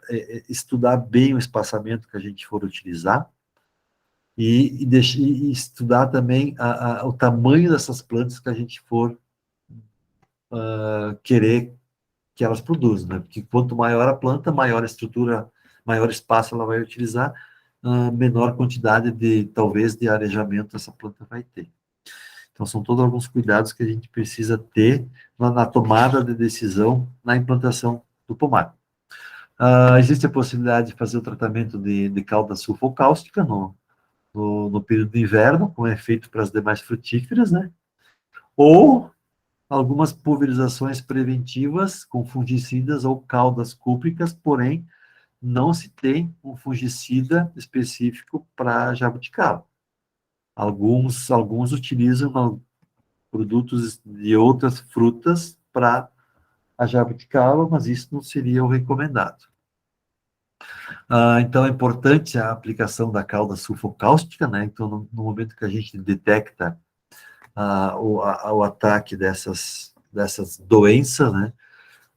estudar bem o espaçamento que a gente for utilizar e estudar também o tamanho dessas plantas que a gente for querer que elas produzam, né? Porque quanto maior a planta, maior a estrutura, maior espaço ela vai utilizar, menor quantidade talvez, de arejamento essa planta vai ter. Então, são todos alguns cuidados que a gente precisa ter na tomada de decisão na implantação do pomar. Existe a possibilidade de fazer o tratamento de cauda sulfocáustica no período de inverno, como é feito para as demais frutíferas, né? Ou algumas pulverizações preventivas com fungicidas ou caudas cúpricas, porém, não se tem um fungicida específico para jabuticaba. Alguns utilizam produtos de outras frutas para a jabuticaba, mas isso não seria o recomendado. Então, é importante a aplicação da cauda sulfocáustica, né? Então, no momento que a gente detecta o ataque dessas doenças, né?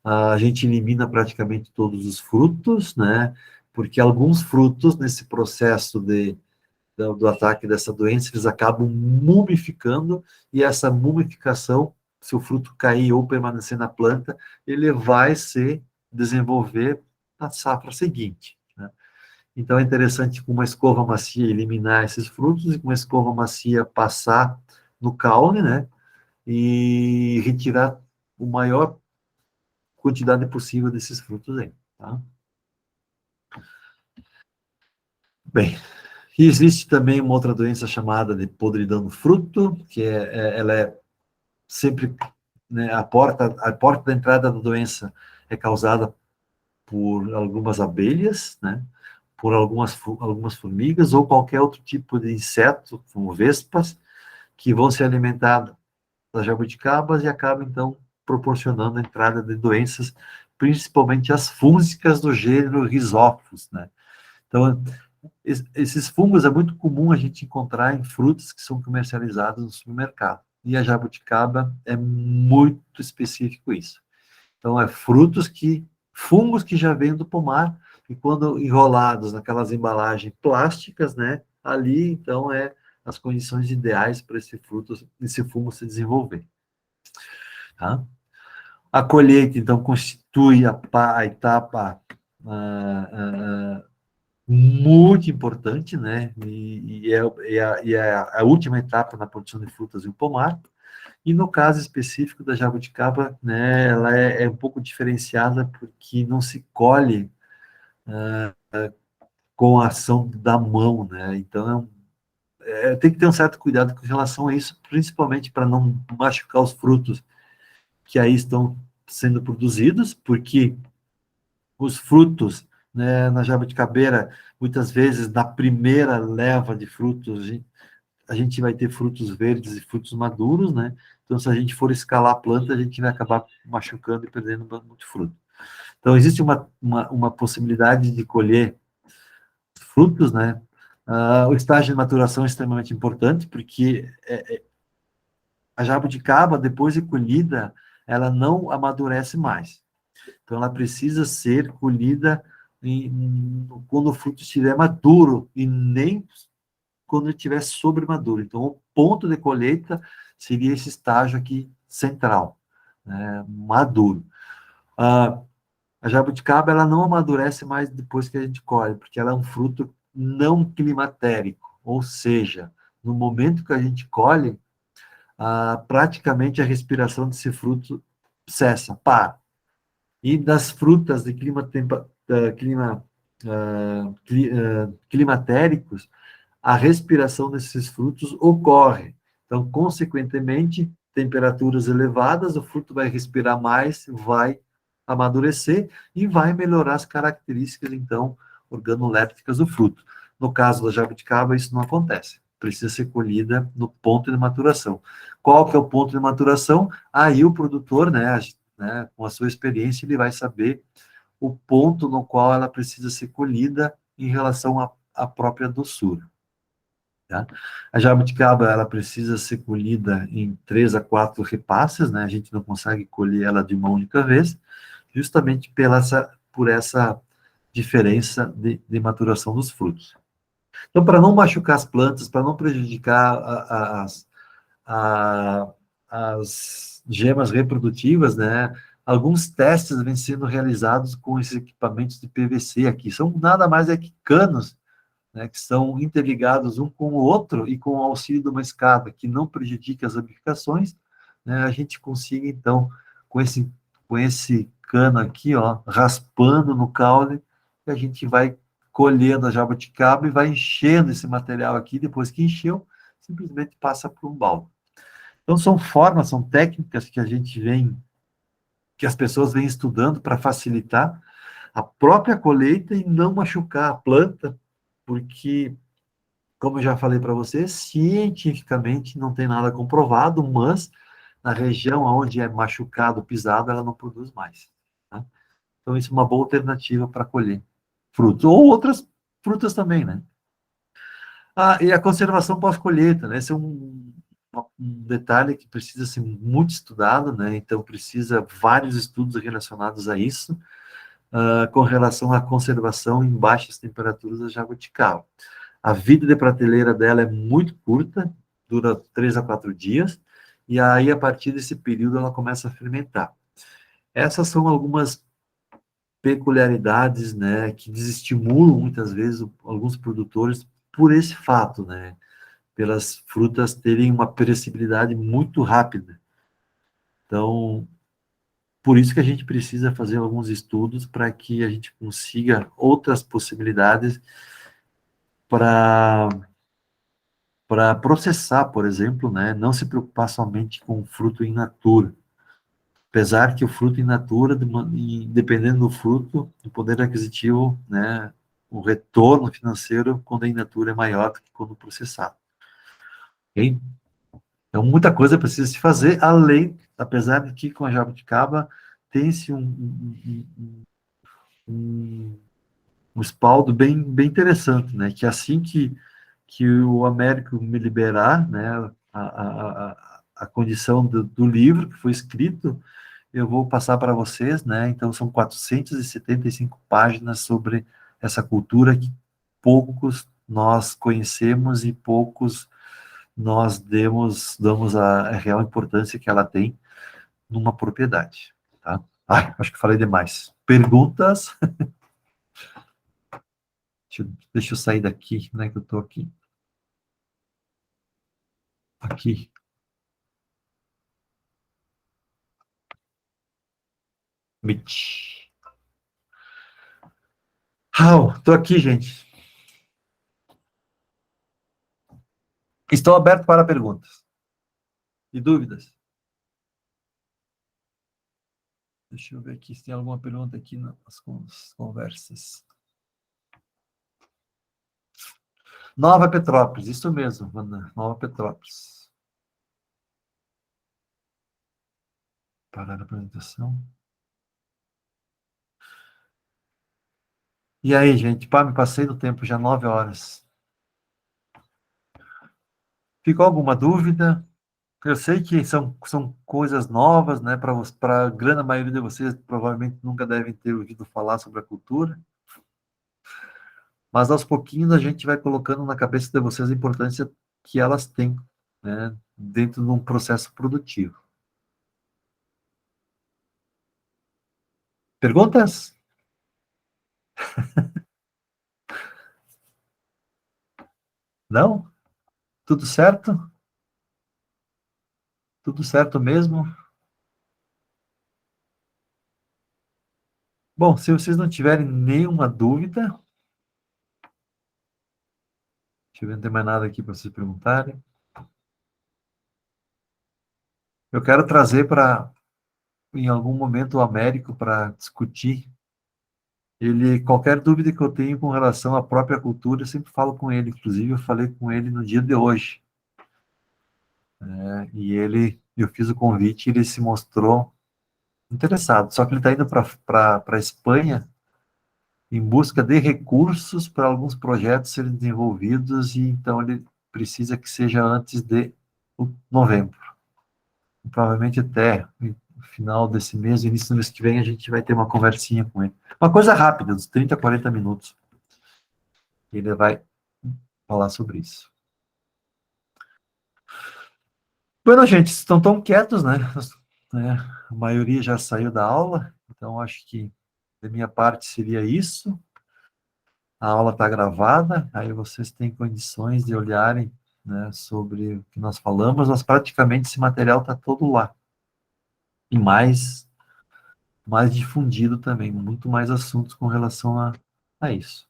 a gente elimina praticamente todos os frutos, né? Porque alguns frutos, nesse processo do ataque dessa doença, eles acabam mumificando, e essa mumificação, se o fruto cair ou permanecer na planta, ele vai se desenvolver na safra seguinte, né? Então é interessante com uma escova macia eliminar esses frutos e com uma escova macia passar no caule, né? E retirar o maior quantidade possível desses frutos aí, tá? Bem, e existe também uma outra doença chamada de podridão do fruto, que ela é sempre, né, a porta da entrada da doença é causada por algumas abelhas, né, por algumas formigas ou qualquer outro tipo de inseto, como vespas, que vão se alimentar das jabuticabas e acabam, então, proporcionando a entrada de doenças, principalmente as fúngicas do gênero Rhizopus, né. Então, esses fungos é muito comum a gente encontrar em frutas que são comercializadas no supermercado. E a jabuticaba é muito específico isso. Então, fungos que já vêm do pomar, e quando enrolados naquelas embalagens plásticas, né, ali, então, as condições ideais para esse fungo se desenvolver. Tá? A colheita, então, constitui a etapa muito importante, né? E é a última etapa na produção de frutas e o pomar. E no caso específico da jabuticaba, né, ela é um pouco diferenciada porque não se colhe com a ação da mão, né? Então tem que ter um certo cuidado com relação a isso, principalmente para não machucar os frutos que aí estão sendo produzidos, porque os frutos, né, na jabuticabeira, muitas vezes na primeira leva de frutos, a gente vai ter frutos verdes e frutos maduros, né? Então, se a gente for escalar a planta, a gente vai acabar machucando e perdendo muito fruto. Então, existe uma possibilidade de colher frutos, né? O estágio de maturação é extremamente importante, porque a jabuticaba, depois de colhida, ela não amadurece mais. Então, ela precisa ser colhida quando o fruto estiver maduro, e nem quando ele estiver sobremaduro. Então, o ponto de colheita seria esse estágio aqui central, né, maduro. A jabuticaba, ela não amadurece mais depois que a gente colhe, porque ela é um fruto não climatérico, ou seja, no momento que a gente colhe, praticamente a respiração desse fruto cessa, para. E das frutas de climatéricos, a respiração desses frutos ocorre. Então, consequentemente, temperaturas elevadas, o fruto vai respirar mais, vai amadurecer e vai melhorar as características, então, organolépticas do fruto. No caso da jabuticaba, isso não acontece. Precisa ser colhida no ponto de maturação. Qual que é o ponto de maturação? Aí o produtor, né, com a sua experiência, ele vai saber o ponto no qual ela precisa ser colhida em relação à própria doçura. Tá? A jabuticaba, ela precisa ser colhida em 3 a 4 repasses, né? A gente não consegue colher ela de uma única vez, justamente por essa diferença de maturação dos frutos. Então, para não machucar as plantas, para não prejudicar as gemas reprodutivas, né? Alguns testes vêm sendo realizados com esses equipamentos de PVC aqui. São nada mais que canos, né, que são interligados um com o outro e com o auxílio de uma escada que não prejudique as ramificações, né, a gente consiga, então, com esse cano aqui, ó, raspando no caule, a gente vai colhendo a jabuticaba e vai enchendo esse material aqui. Depois que encheu, simplesmente passa por um balde. Então, são técnicas que as pessoas vêm estudando para facilitar a própria colheita e não machucar a planta, porque, como eu já falei para você, cientificamente não tem nada comprovado, mas na região onde é machucado, pisado, ela não produz mais. Tá? Então, isso é uma boa alternativa para colher frutos, ou outras frutas também, né? E a conservação pós-colheita, né? Essa é um detalhe que precisa ser muito estudado, né? Então, precisa vários estudos relacionados a isso, com relação à conservação em baixas temperaturas da jabuticaba. A vida de prateleira dela é muito curta, dura 3 a 4 dias, e aí, a partir desse período, ela começa a fermentar. Essas são algumas peculiaridades, né, que desestimulam, muitas vezes, alguns produtores por esse fato, né, pelas frutas terem uma perecibilidade muito rápida. Então, por isso que a gente precisa fazer alguns estudos para que a gente consiga outras possibilidades para processar, por exemplo, né, não se preocupar somente com o fruto in natura. Apesar que o fruto in natura, dependendo do fruto, do poder aquisitivo, né, o retorno financeiro quando in natura é maior do que quando processado. Ok? Então, muita coisa precisa se fazer, além, apesar de que com a jabuticaba tem-se um respaldo bem interessante, né? Que assim que o Américo me liberar, né, a condição do livro que foi escrito, eu vou passar para vocês, né? Então, são 475 páginas sobre essa cultura que poucos nós conhecemos e poucos nós damos a real importância que ela tem numa propriedade, tá? Ai, acho que falei demais. Perguntas? Deixa eu sair daqui, né, que eu tô aqui. Aqui. Meet. Tô aqui, gente. Estou aberto para perguntas e dúvidas. Deixa eu ver aqui se tem alguma pergunta aqui nas conversas. Nova Petrópolis, isso mesmo, Wanda, Nova Petrópolis. Parar a apresentação. E aí, gente? Pá, me passei do tempo, já 9 horas. Ficou alguma dúvida? Eu sei que são coisas novas, né? Para a grande maioria de vocês, provavelmente nunca devem ter ouvido falar sobre a cultura. Mas aos pouquinhos a gente vai colocando na cabeça de vocês a importância que elas têm, né? Dentro de um processo produtivo. Perguntas? Não? Tudo certo? Tudo certo mesmo? Bom, se vocês não tiverem nenhuma dúvida, deixa eu ver, não tem mais nada aqui para vocês perguntarem. Eu quero trazer em algum momento, o Américo para discutir. Qualquer dúvida que eu tenho com relação à própria cultura, eu sempre falo com ele. Inclusive, eu falei com ele no dia de hoje. E eu fiz o convite e ele se mostrou interessado. Só que ele está indo para a Espanha em busca de recursos para alguns projetos serem desenvolvidos, e então ele precisa que seja antes de novembro. Provavelmente até o final desse mês, início do mês que vem, a gente vai ter uma conversinha com ele. Uma coisa rápida, uns 30, 40 minutos. Ele vai falar sobre isso. Bueno, gente, estão tão quietos, né? A maioria já saiu da aula, então acho que da minha parte seria isso. A aula está gravada, aí vocês têm condições de olharem, né, sobre o que nós falamos, mas praticamente esse material está todo lá. E mais difundido também, muito mais assuntos com relação a isso.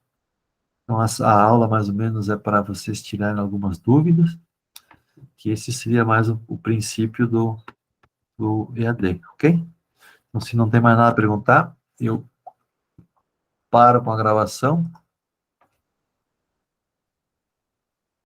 Então, a aula, mais ou menos, é para vocês tirarem algumas dúvidas, que esse seria mais o princípio do EAD, ok? Então, se não tem mais nada a perguntar, eu paro com a gravação.